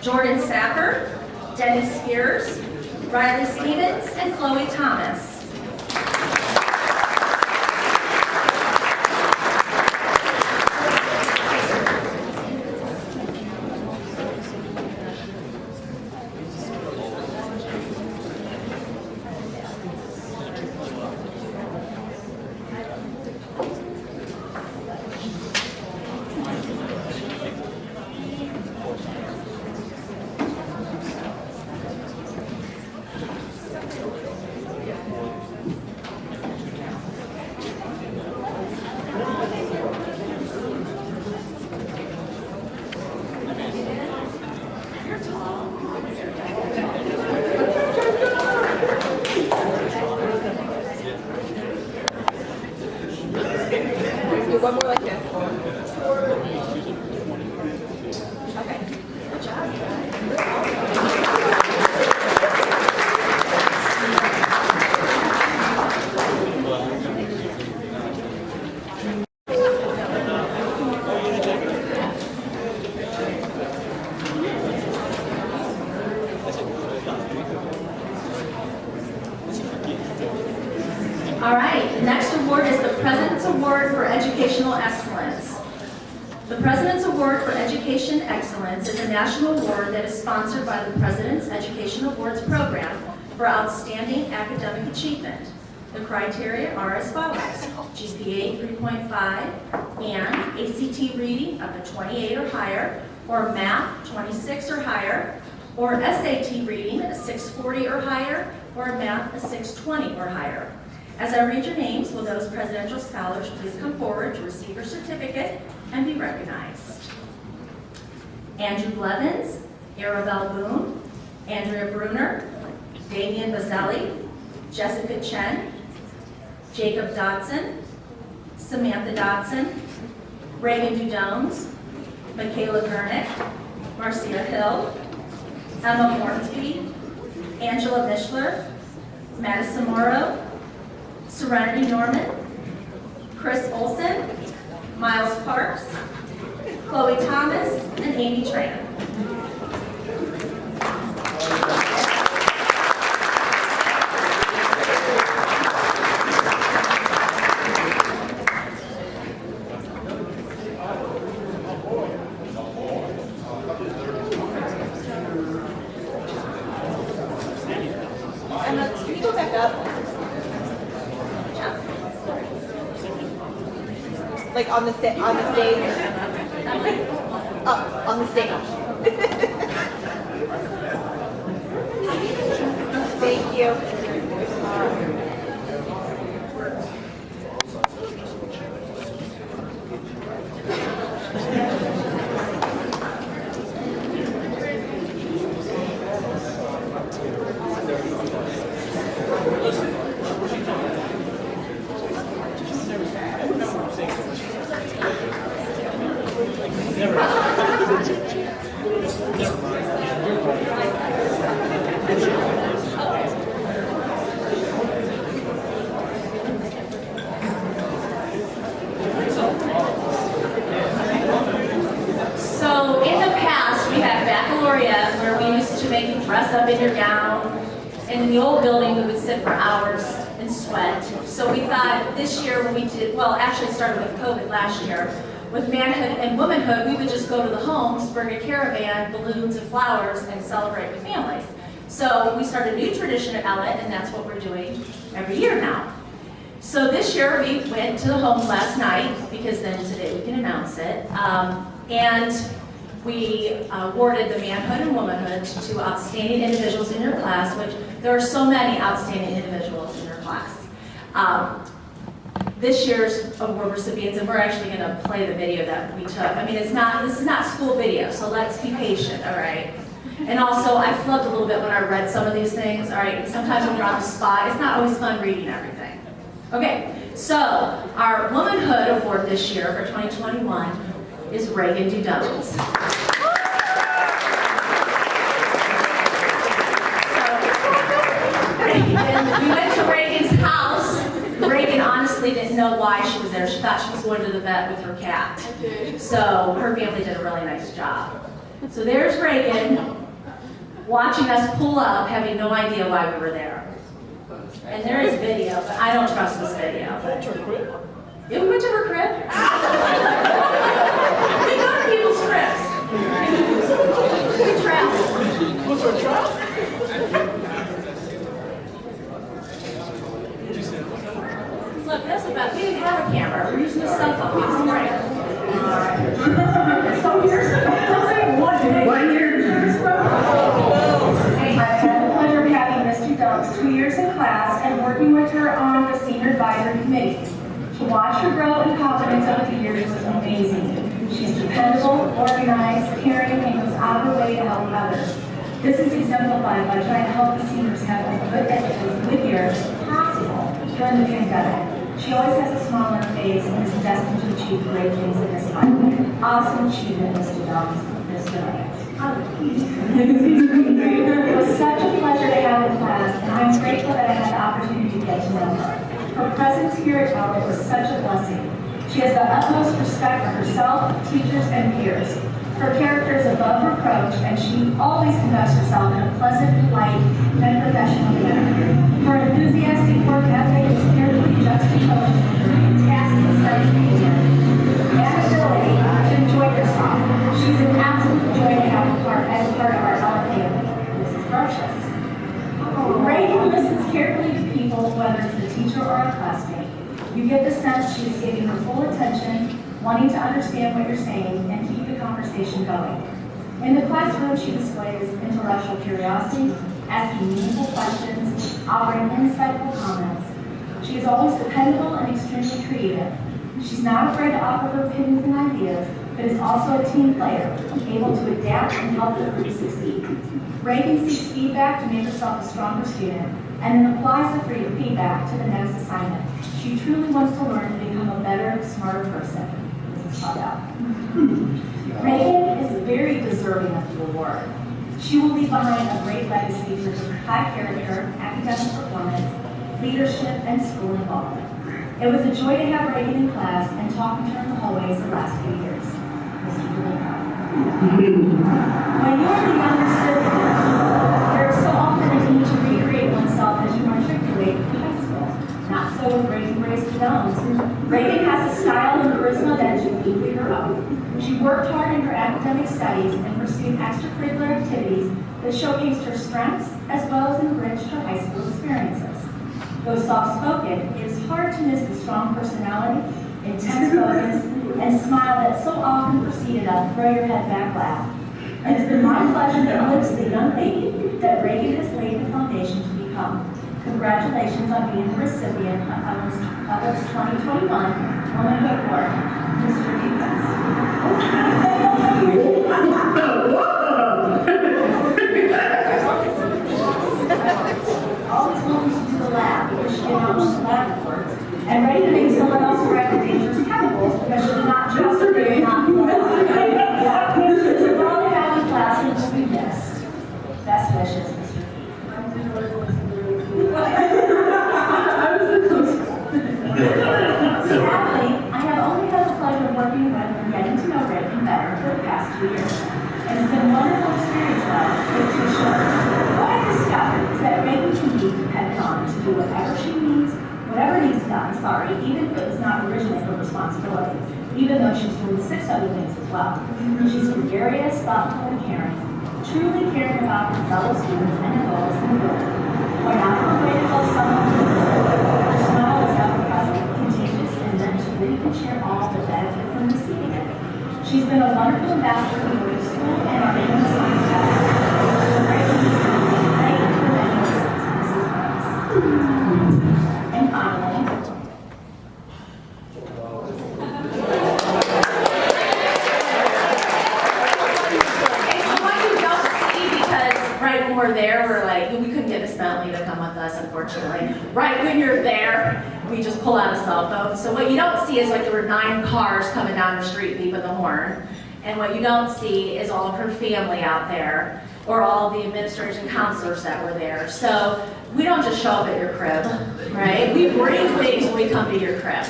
Jordan Sapper, Dennis Spears, Riley Stevens, and Chloe Thomas. Do one more like this. Okay. Good job. All right, the next award is the President's Award for Educational Excellence. The President's Award for Education Excellence is a national award that is sponsored by the President's Education Awards Program for outstanding academic achievement. The criteria are as follows: GPA 3.5 and ACT reading of a 28 or higher, or math 26 or higher, or SAT reading a 640 or higher, or math a 620 or higher. As I read your names, will those presidential scholars please come forward to receive your certificate and be recognized? Andrew Blevins, Arabelle Boone, Andrea Bruner, Damian Bazzelli, Jessica Chen, Jacob Dotson, Samantha Dotson, Reagan Dudones, Michaela Gernick, Marcia Hill, Emma Hornsby, Angela Mishler, Madison Morrow, Serenity Norman, Chris Olson, Miles Parks, Chloe Thomas, and Amy Tran. Emma, can you go back up? Like on the stage? Up on the stage. Thank you. So in the past, we had baccalaureate where we used to make you dress up in your gown. And in the old building, we would sit for hours and sweat. So we thought this year when we did, well, actually it started with COVID last year, with manhood and womanhood, we would just go to the homes, bring a caravan, balloons and flowers, and celebrate with families. So we started a new tradition at Ellett, and that's what we're doing every year now. So this year we went to the homes last night, because then today we can announce it. And we awarded the manhood and womanhood to outstanding individuals in your class, which there are so many outstanding individuals in your class. This year's award recipients, and we're actually going to play the video that we took. I mean, this is not school video, so let's be patient, all right? And also, I flubbed a little bit when I read some of these things, all right? Sometimes when you're on the spot, it's not always fun reading everything. Okay, so our Womanhood Award this year for 2021 is Reagan Dudones. We went to Reagan's house. Reagan honestly didn't know why she was there. She thought she was going to the vet with her cat. So her family did a really nice job. So there's Reagan watching us pull up, having no idea why we were there. And there is video, but I don't trust this video. Yeah, we went to her crib. We go to people's cribs. We travel. What's our trial? Look, that's about, we didn't have a camera. We're using a cell phone. It's great. So here's the thing. 1 year. I've had the pleasure of having Ms. Dudones 2 years in class and working with her on the senior advisory committee. To watch her grow in confidence over the years was amazing. She's dependable, organized, caring, and goes out of her way to help others. This is exemplified by trying to help the seniors have a good year as possible during the pandemic. She always has a smile on her face and is destined to achieve great things in this life. Awesome achievement, Ms. Dudones. Ms. Dudones. It was such a pleasure to have in class, and I'm grateful that I had the opportunity to get to know her. Her presence here at Ellett was such a blessing. She has the utmost respect for herself, teachers, and peers. Her character is above reproach, and she always conducts herself in a pleasant, polite, and professional manner. Her enthusiastic work ethic is carefully juxtaposed with her fantastic sense of humor and ability to enjoy herself. She's an absolute joy to have as part of our Ellett family. This is Precious. Reagan listens carefully to people, whether it's a teacher or a classmate. You get the sense she is giving her full attention, wanting to understand what you're saying and keep the conversation going. In the classroom, she displays intellectual curiosity, asking meaningful questions, offering insightful comments. She is always dependable and extremely creative. She's not afraid to offer her opinions and ideas, but is also a team player, able to adapt and help the group succeed. Reagan seeks feedback to make herself a stronger student, and then applies the feedback to the next assignment. She truly wants to learn to become a better, smarter person. This is Todd Reagan is very deserving of the award. She will leave behind a great legacy for her high character, academic performance, leadership, and school involvement. It was a joy to have Reagan in class and talking to her in the hallways the last few years. Mr. Diploma. When you are the younger sibling, there is so often a need to recreate oneself as you matriculate in high school. Not so with Reagan Grace Jones. Reagan has a style and charisma that is uniquely her own. She worked hard in her academic studies and pursued extracurricular activities that showcased her strengths as well as enriched her high school experiences. Though soft-spoken, it is hard to miss the strong personality, intense focus, and smile that so often preceded a throw your head back laugh. It has been my pleasure to glimpse the young lady that Reagan has laid the foundation to become. Congratulations on being the recipient of its 2021 Womanhood Award, Mr. Defense. Always wanting to do the lab because she did not want the lab reports, and ready to make someone else correct the dangerous chemicals because she did not trust her they were not in the lab. So we're all happy class and will be missed. Best wishes, Mr. Sadly, I have only had the pleasure of working with and getting to know Reagan better for the past 2 years. It has been a wonderful experience though, which is short. What I discovered is that Reagan can be depended on to do whatever she needs, whatever needs done, even if it was not originally her responsibility, even though she's doing 6 other things as well. She's gregarious, thoughtful, and caring, truly caring about her fellow students and her goals in the building. We're not afraid to tell someone who her smile is ever-present, contagious, and that she really can share all the benefit from receiving it. She's been a wonderful ambassador for the school and our name of science chapter. And finally, right when we're there, we're like, we couldn't get Miss Bentley to come with us, unfortunately. Right when you're there, we just pull out a cell phone. So what you don't see is like there were 9 cars coming down the street beeping the horn. And what you don't see is all of her family out there, or all the administrators and counselors that were there. So we don't just show up at your crib, right? We bring things when we come to your crib.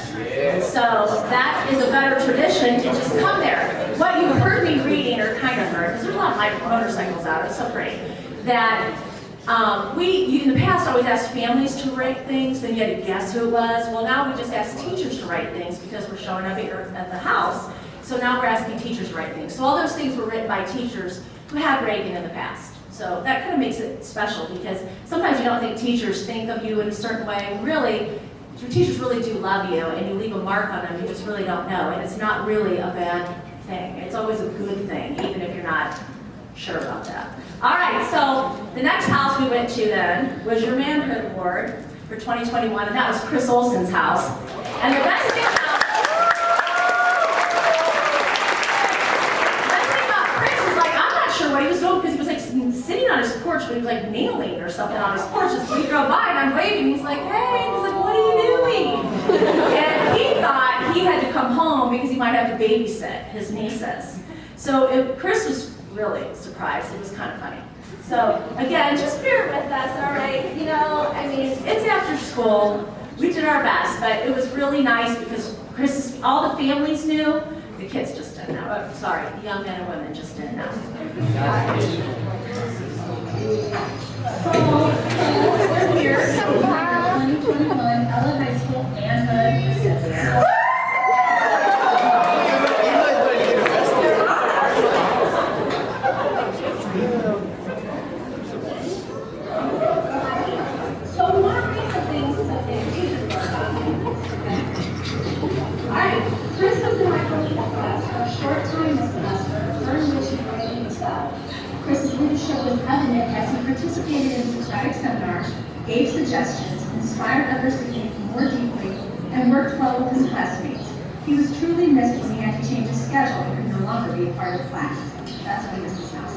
So that is a better tradition to just come there. What you heard me reading, or kind of heard, because there's a lot of motorcycles out, it's so great, that you in the past always asked families to write things, then you had to guess who it was. Well, now we just ask teachers to write things because we're showing up at the house. So now we're asking teachers to write things. So all those things were written by teachers who had Reagan in the past. So that kind of makes it special because sometimes you don't think teachers think of you in a certain way. Really, your teachers really do love you and you leave a mark on them, you just really don't know. And it's not really a bad thing. It's always a good thing, even if you're not sure about that. All right, so the next house we went to then was your Manhood Award for 2021, and that was Chris Olson's house. And the best thing about Chris is like, I'm not sure what he was doing because he was like sitting on his porch, but he was like kneeling or something on his porch. As we drove by and I'm waving, he's like, hey, he's like, what are you doing? And he thought he had to come home because he might have to babysit his nieces. So Chris was really surprised. It was kind of funny. So again, just bear with us, all right? You know, I mean, it's after school. We did our best, but it was really nice because all the families knew, the kids just didn't know. Sorry, the young men and women just didn't know. So we're here to honor 2021 Ella High School Manhood recipient. was evident as he participated in Socratic seminars, gave suggestions, inspired others to think more deeply, and worked well with his classmates. He was truly missed when he had to change his schedule and could no longer be a part of the class. That's what he missed his house.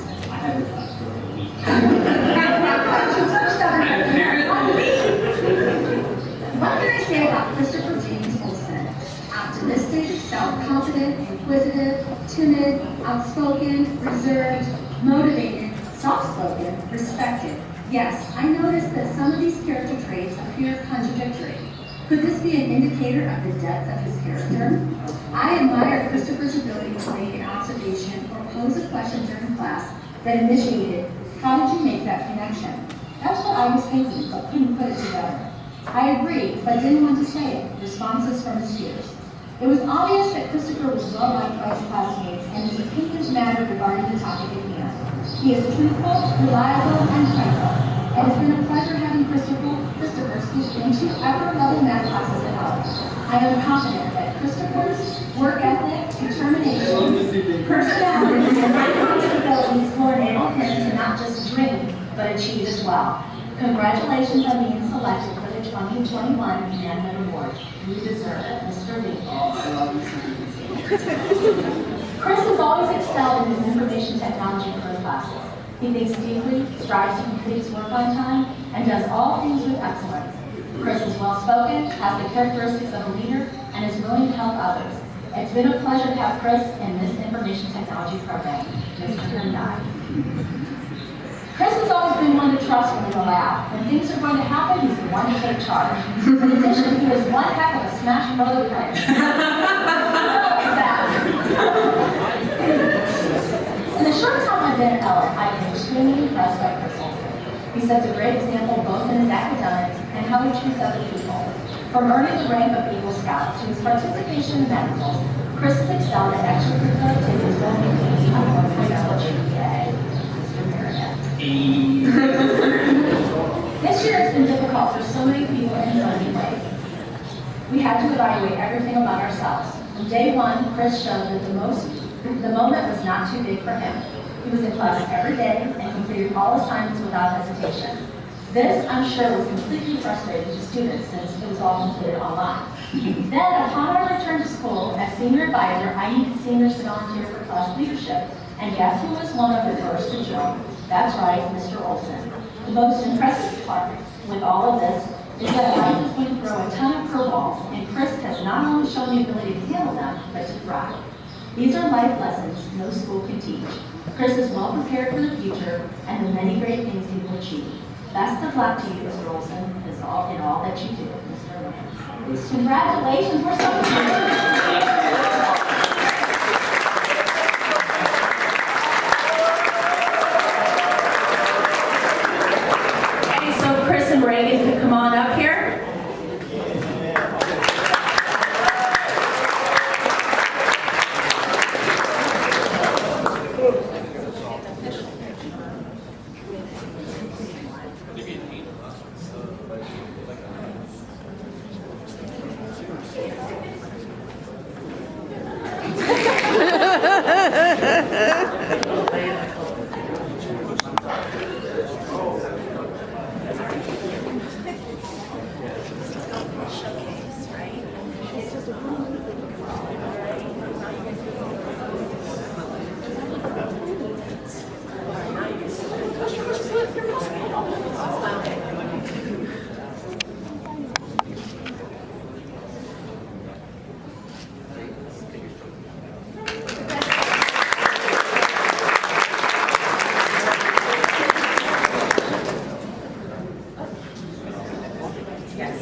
What can I say about Christopher James Olson? Optimistic, self-confident, inquisitive, timid, outspoken, reserved, motivated, soft-spoken, respected. Yes, I noticed that some of these character traits appear contradictory. Could this be an indicator of the depth of his character? I admire Christopher's ability to make an observation or pose a question during class that initiated, how did you make that connection? That's what I was thinking, but couldn't put it together. I agreed, but didn't want to say it. Responses from his peers. It was obvious that Christopher was well liked by his classmates, and his opinions mattered regarding the topic at hand. He is truthful, reliable, and credible, and it's been a pleasure having Christopher speak in 2 upper-level math classes at college. I am confident that Christopher's work ethic, determination, personality, and academic abilities will enable him to not just dream, but achieve as well. Congratulations on being selected for the 2021 Womanhood Award. You deserve it, Mr. Lee. Chris has always excelled in his information technology career classes. He thinks deeply, strives to complete his work on time, and does all things with excellence. Chris is well-spoken, has the characteristics of a leader, and is willing to help others. It's been a pleasure to have Chris in this information technology program. Mr. Hyundai. Chris has always been one to trust when in the lab. When things are going to happen, he's the one to take charge. In addition, he is one heck of a smash brother player. In the short time I've been at Ellen, I've been extremely impressed by Chris Olson. He sets a great example both in his academics and how he treats other people. From earning the rank of Eagle Scout to his participation in medicals, Chris has excelled at extracurricular activities while maintaining a 1.0 GPA. Mr. Meredith. This year has been difficult for so many people in so many ways. We had to evaluate everything about ourselves. From day one, Chris showed that the moment was not too big for him. He was in class every day and completed all assignments without hesitation. This, I'm sure, was completely frustrating to students since it was all completed online. Then, upon our return to school, as senior advisor, I needed seniors to volunteer for class leadership. And guess who was one of the first to join? That's right, Mr. Olson. The most impressive part with all of this is that life is going to throw a ton of curveballs, and Chris has not only shown the ability to handle them, but to thrive. These are life lessons no school can teach. Chris is well prepared for the future and the many great things he will achieve. Best of luck to you, Mr. Olson, in all that you do, Mr. Lance. Congratulations, we're so Okay, so Chris and Reagan can come on up here.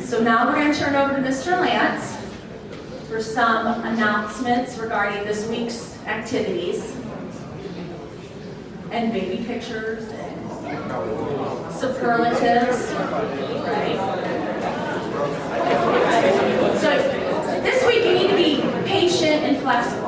So now we're going to turn over to Mr. Lance for some announcements regarding this week's activities and baby pictures and superlatives, right? So this week you need to be patient and flexible.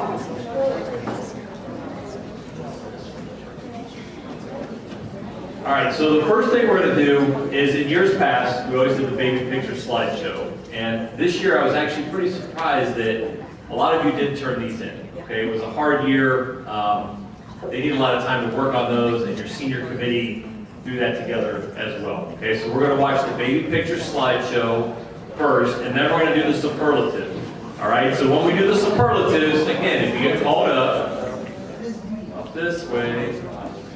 All right, so the first thing we're going to do is, in years past, we always did the baby picture slideshow. And this year I was actually pretty surprised that a lot of you did turn these in. Okay, it was a hard year. they need a lot of time to work on those, and your senior committee do that together as well. Okay, so we're going to watch the baby picture slideshow first, and then we're going to do the superlative. All right, so when we do the superlatives, again, if you get called up this way,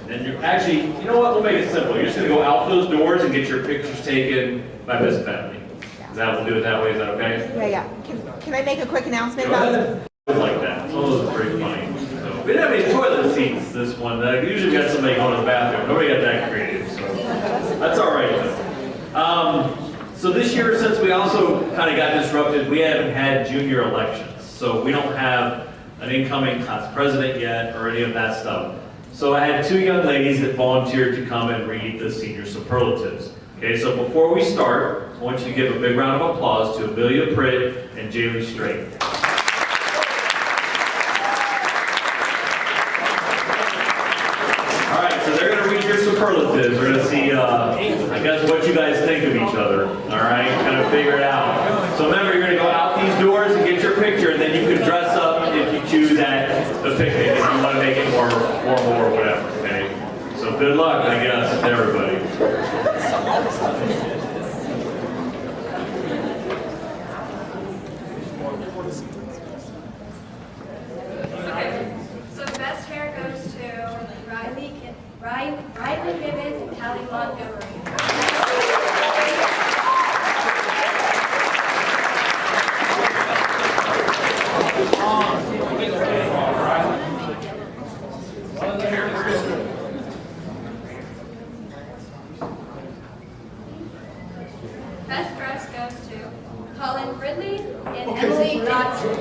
and you're actually, you know what, we'll make it simple. You're just going to go out those doors and get your pictures taken by Miss Bentley. We'll do it that way, is that okay? Yeah. Can I make a quick announcement Go about ahead. Like that. Some of those are pretty funny. So, we didn't have any toilet seats this one. Usually we got somebody going to the bathroom. Nobody got that creative, so that's all right though. So this year, since we also kind of got disrupted, we haven't had junior elections. So we don't have an incoming class president yet or any of that stuff. So I had two young ladies that volunteered to come and read the senior superlatives. Okay, so before we start, I want you to give a big round of applause to Amelia Pritt and Jaylee Strait. All right, so they're going to read your superlatives. We're going to see, I guess, what you guys think of each other. All right, kind of figure it out. So remember, you're going to go out these doors and get your picture, and then you can dress up if you choose at the picnic if you want to make it more formal or whatever. Okay, so good luck, I guess, to everybody. Okay, so best hair goes to Riley Gibbons and Callie Montgomery. Best dress goes to Colin Fridley and Emily Dotson.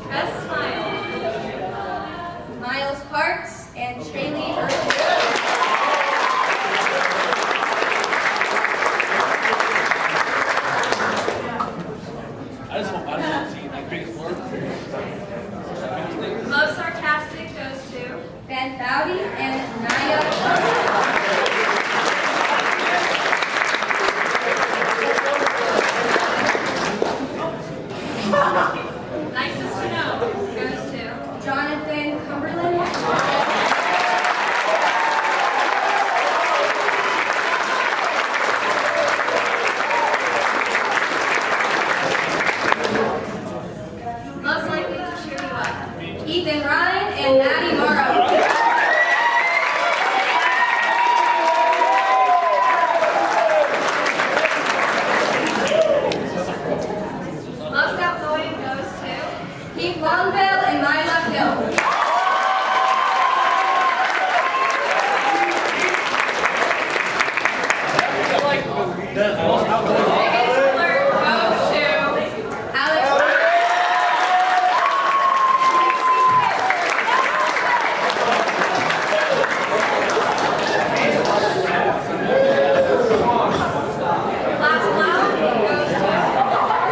Best smile, Miles Parks and Shaylee Irvin. I just want to see like big floor. Most sarcastic goes to Ben Fowdy and Naya Shah. Nicest to know goes to Jonathan Cumberland. Most likely to cheer you up, Ethan Ryan and Maddie Morrow. Most outgoing goes to Keith Longville and Myla Hill. Biggest flirt goes to Alex. Last clown goes to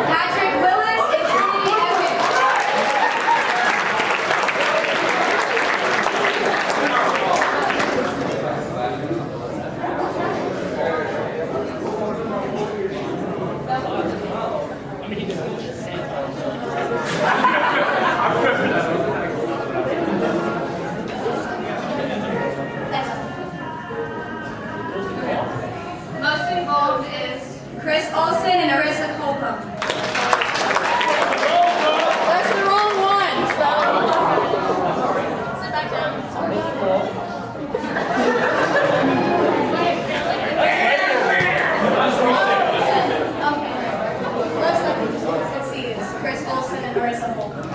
Patrick Willis and Trinity Evans. Most involved is Chris Olsen and Arissa Holcomb. That's the wrong one. Sit back down. Okay. Let's see. It's Chris Olsen and Arissa Holcomb.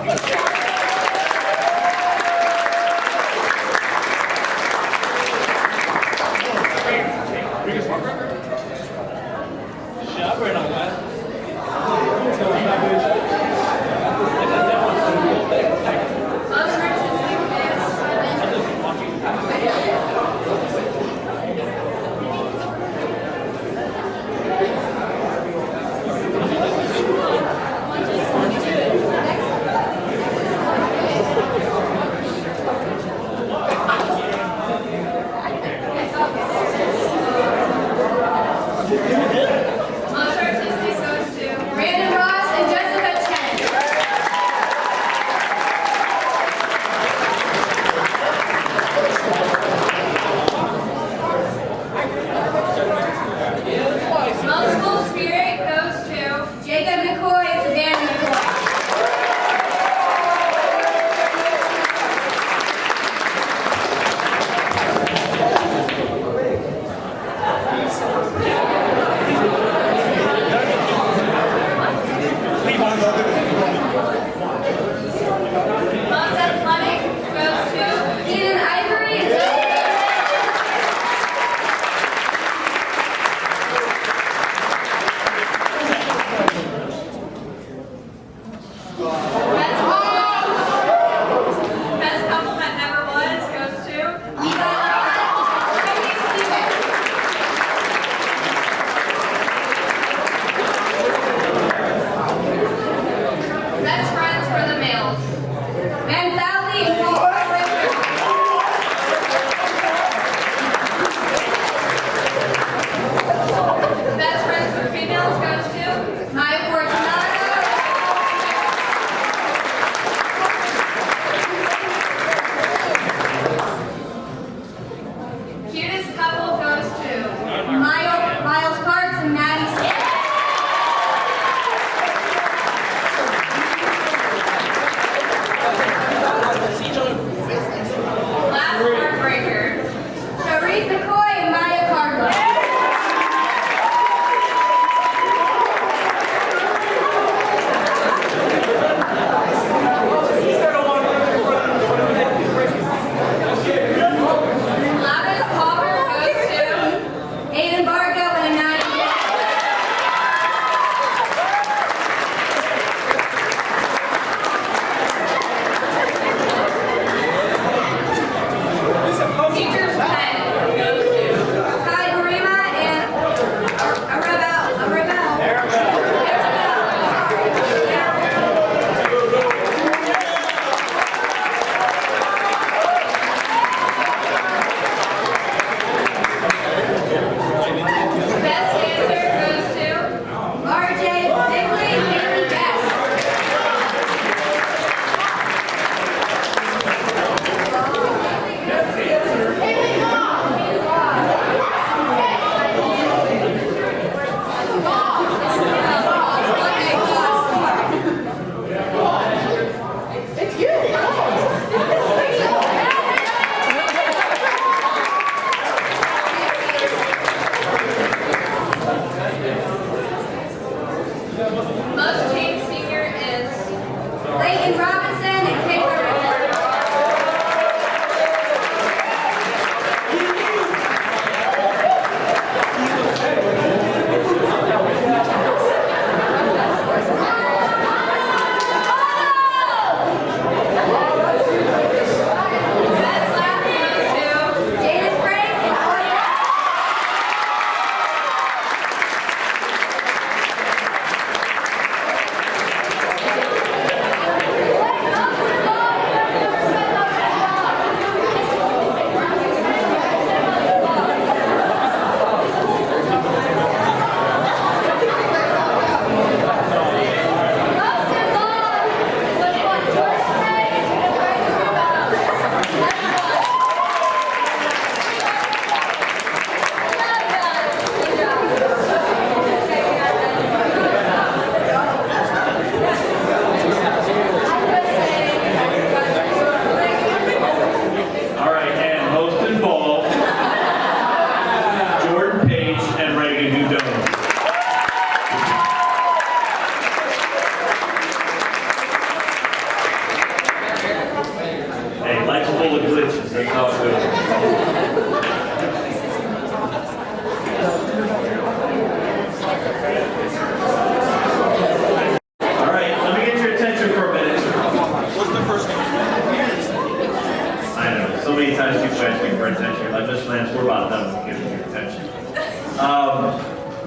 Most rich and Most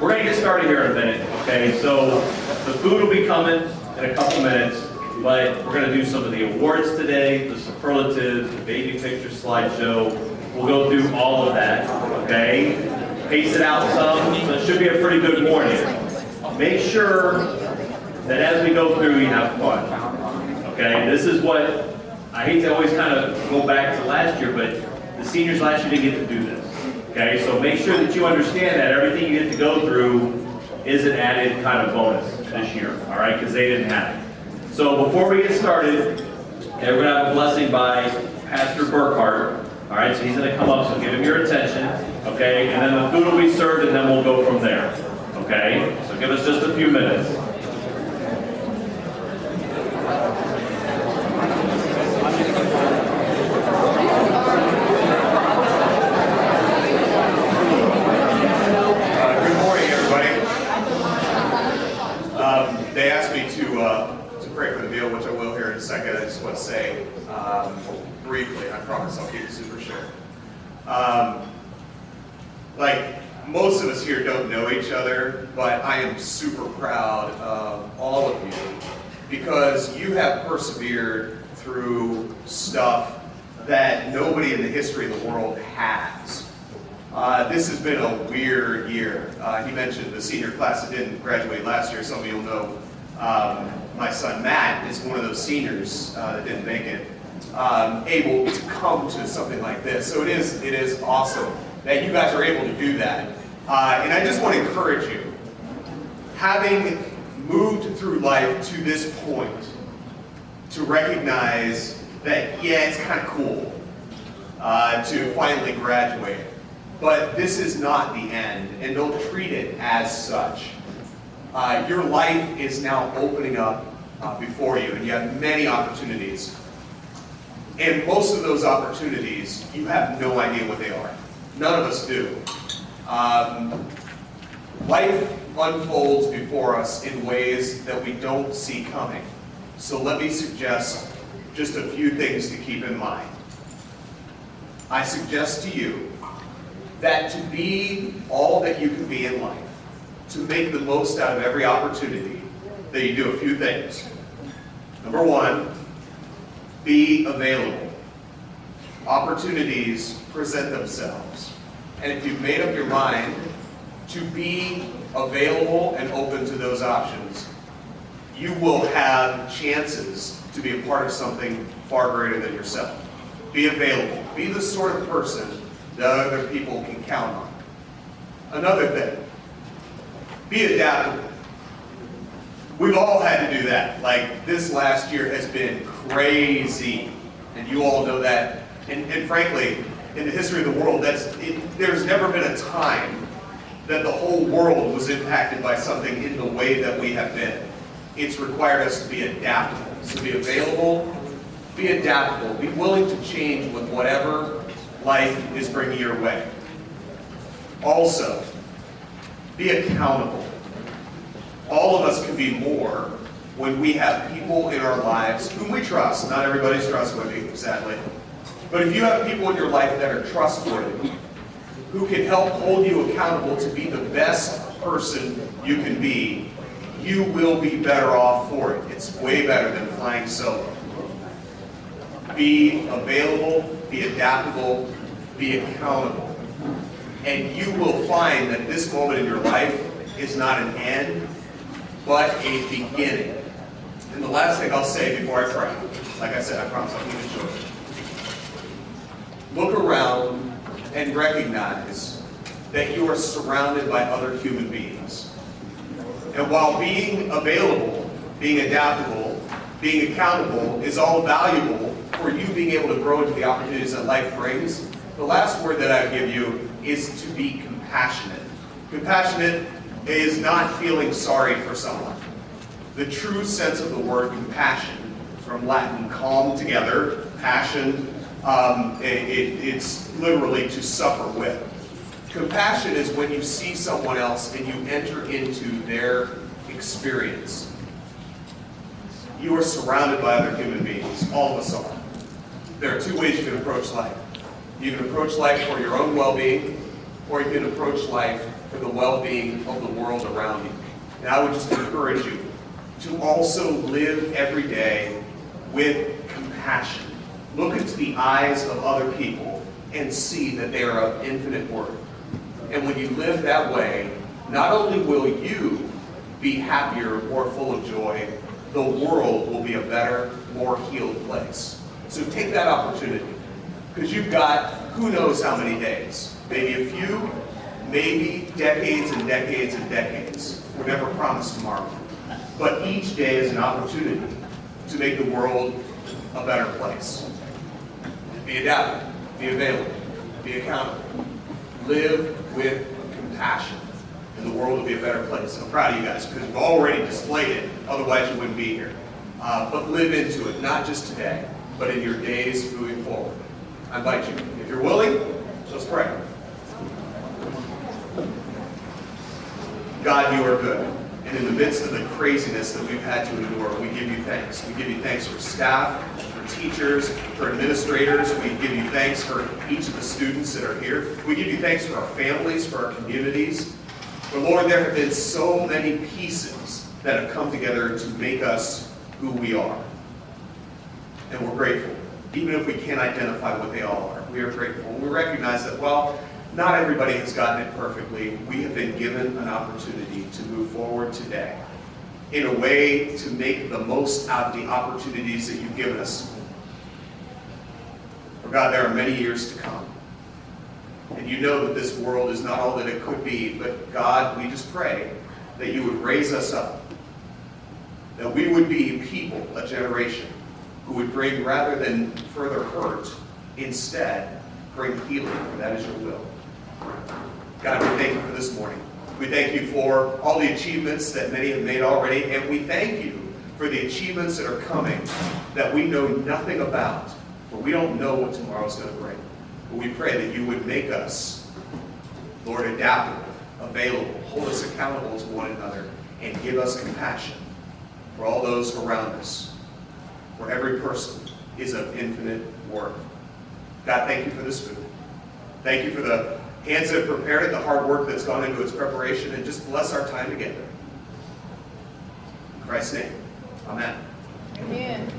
we're gonna get started here in a minute, okay? So the food will be coming in a couple minutes, but we're gonna do some of the awards today, the superlatives, the baby picture slideshow. We'll go through all of that, okay? Pace it out some, so it should be a pretty good morning. Make sure that as we go through, you have fun, okay? This is what, I hate to always kind of go back to last year, but the seniors last year didn't get to do this, okay? So make sure that you understand that everything you get to go through is an added kind of bonus this year, all right? Because they didn't have it. So before we get started, we're going to have a blessing by Pastor Burkhart. All right, so he's going to come up, so give him your attention, okay? And then the food will be served, and then we'll go from there, okay? So give us just a few minutes. Good morning, everybody. They asked me to pray for the meal, which I will here in a second. I just want to say briefly, I promise I'll keep it super short. Like, most of us here don't know each other, but I am super proud of all of you because you have persevered through stuff that nobody in the history of the world has. This has been a weird year. He mentioned the senior class that didn't graduate last year. Some of you will know my son Matt is one of those seniors that didn't make it, able to come to something like this. So it is awesome that you guys are able to do that. And I just want to encourage you, having moved through life to this point, to recognize that, yeah, it's kind of cool to finally graduate. But this is not the end, and don't treat it as such. Your life is now opening up before you, and you have many opportunities. And most of those opportunities, you have no idea what they are. None of us do. Life unfolds before us in ways that we don't see coming. So let me suggest just a few things to keep in mind. I suggest to you that to be all that you can be in life, to make the most out of every opportunity, that you do a few things. Number one, be available. Opportunities present themselves. And if you've made up your mind to be available and open to those options, you will have chances to be a part of something far greater than yourself. Be available. Be the sort of person that other people can count on. Another thing, be adaptable. We've all had to do that. Like, this last year has been crazy, and you all know that. And frankly, in the history of the world, there's never been a time that the whole world was impacted by something in the way that we have been. It's required us to be adaptable. So be available, be adaptable, be willing to change with whatever life is bringing your way. Also, be accountable. All of us can be more when we have people in our lives whom we trust. Not everybody's trustworthy, sadly. But if you have people in your life that are trustworthy, who can help hold you accountable to be the best person you can be, you will be better off for it. It's way better than flying solo. Be available, be adaptable, be accountable. And you will find that this moment in your life is not an end, but a beginning. And the last thing I'll say before I pray, like I said, I promise I'll keep it short. Look around and recognize that you are surrounded by other human beings. And while being available, being adaptable, being accountable is all valuable for you being able to grow into the opportunities that life brings, the last word that I give you is to be compassionate. Compassionate is not feeling sorry for someone. The true sense of the word compassion, from Latin calm together, passion, it's literally to suffer with. Compassion is when you see someone else and you enter into their experience. You are surrounded by other human beings. All of us are. There are two ways you can approach life. You can approach life for your own well-being, or you can approach life for the well-being of the world around you. And I would just encourage you to also live every day with compassion. Look into the eyes of other people and see that they are of infinite worth. And when you live that way, not only will you be happier, more full of joy, the world will be a better, more healed place. So take that opportunity, because you've got who knows how many days, maybe a few, maybe decades and decades and decades. We're never promised tomorrow. But each day is an opportunity to make the world a better place. Be adaptable, be available, be accountable. Live with compassion, and the world will be a better place. I'm proud of you guys because you've already displayed it, otherwise you wouldn't be here. But live into it, not just today, but in your days moving forward. I invite you, if you're willing, let's pray. God, you are good. And in the midst of the craziness that we've had to endure, we give you thanks. We give you thanks for staff, for teachers, for administrators. We give you thanks for each of the students that are here. We give you thanks for our families, for our communities. But Lord, there have been so many pieces that have come together to make us who we are. And we're grateful. Even if we can't identify what they all are, we are grateful. And we recognize that, well, not everybody has gotten it perfectly. We have been given an opportunity to move forward today in a way to make the most out of the opportunities that you've given us. For God, there are many years to come. And you know that this world is not all that it could be, but God, we just pray that you would raise us up, that we would be people, a generation, who would bring, rather than further hurt, instead bring healing, for that is your will. God, we thank you for this morning. We thank you for all the achievements that many have made already, and we thank you for the achievements that are coming that we know nothing about, for we don't know what tomorrow's going to bring. But we pray that you would make us, Lord, adaptable, available, hold us accountable to one another, and give us compassion for all those around us, for every person is of infinite worth. God, thank you for this food. Thank you for the hands that have prepared it, the hard work that's gone into its preparation, and just bless our time together. In Christ's name, amen. Amen.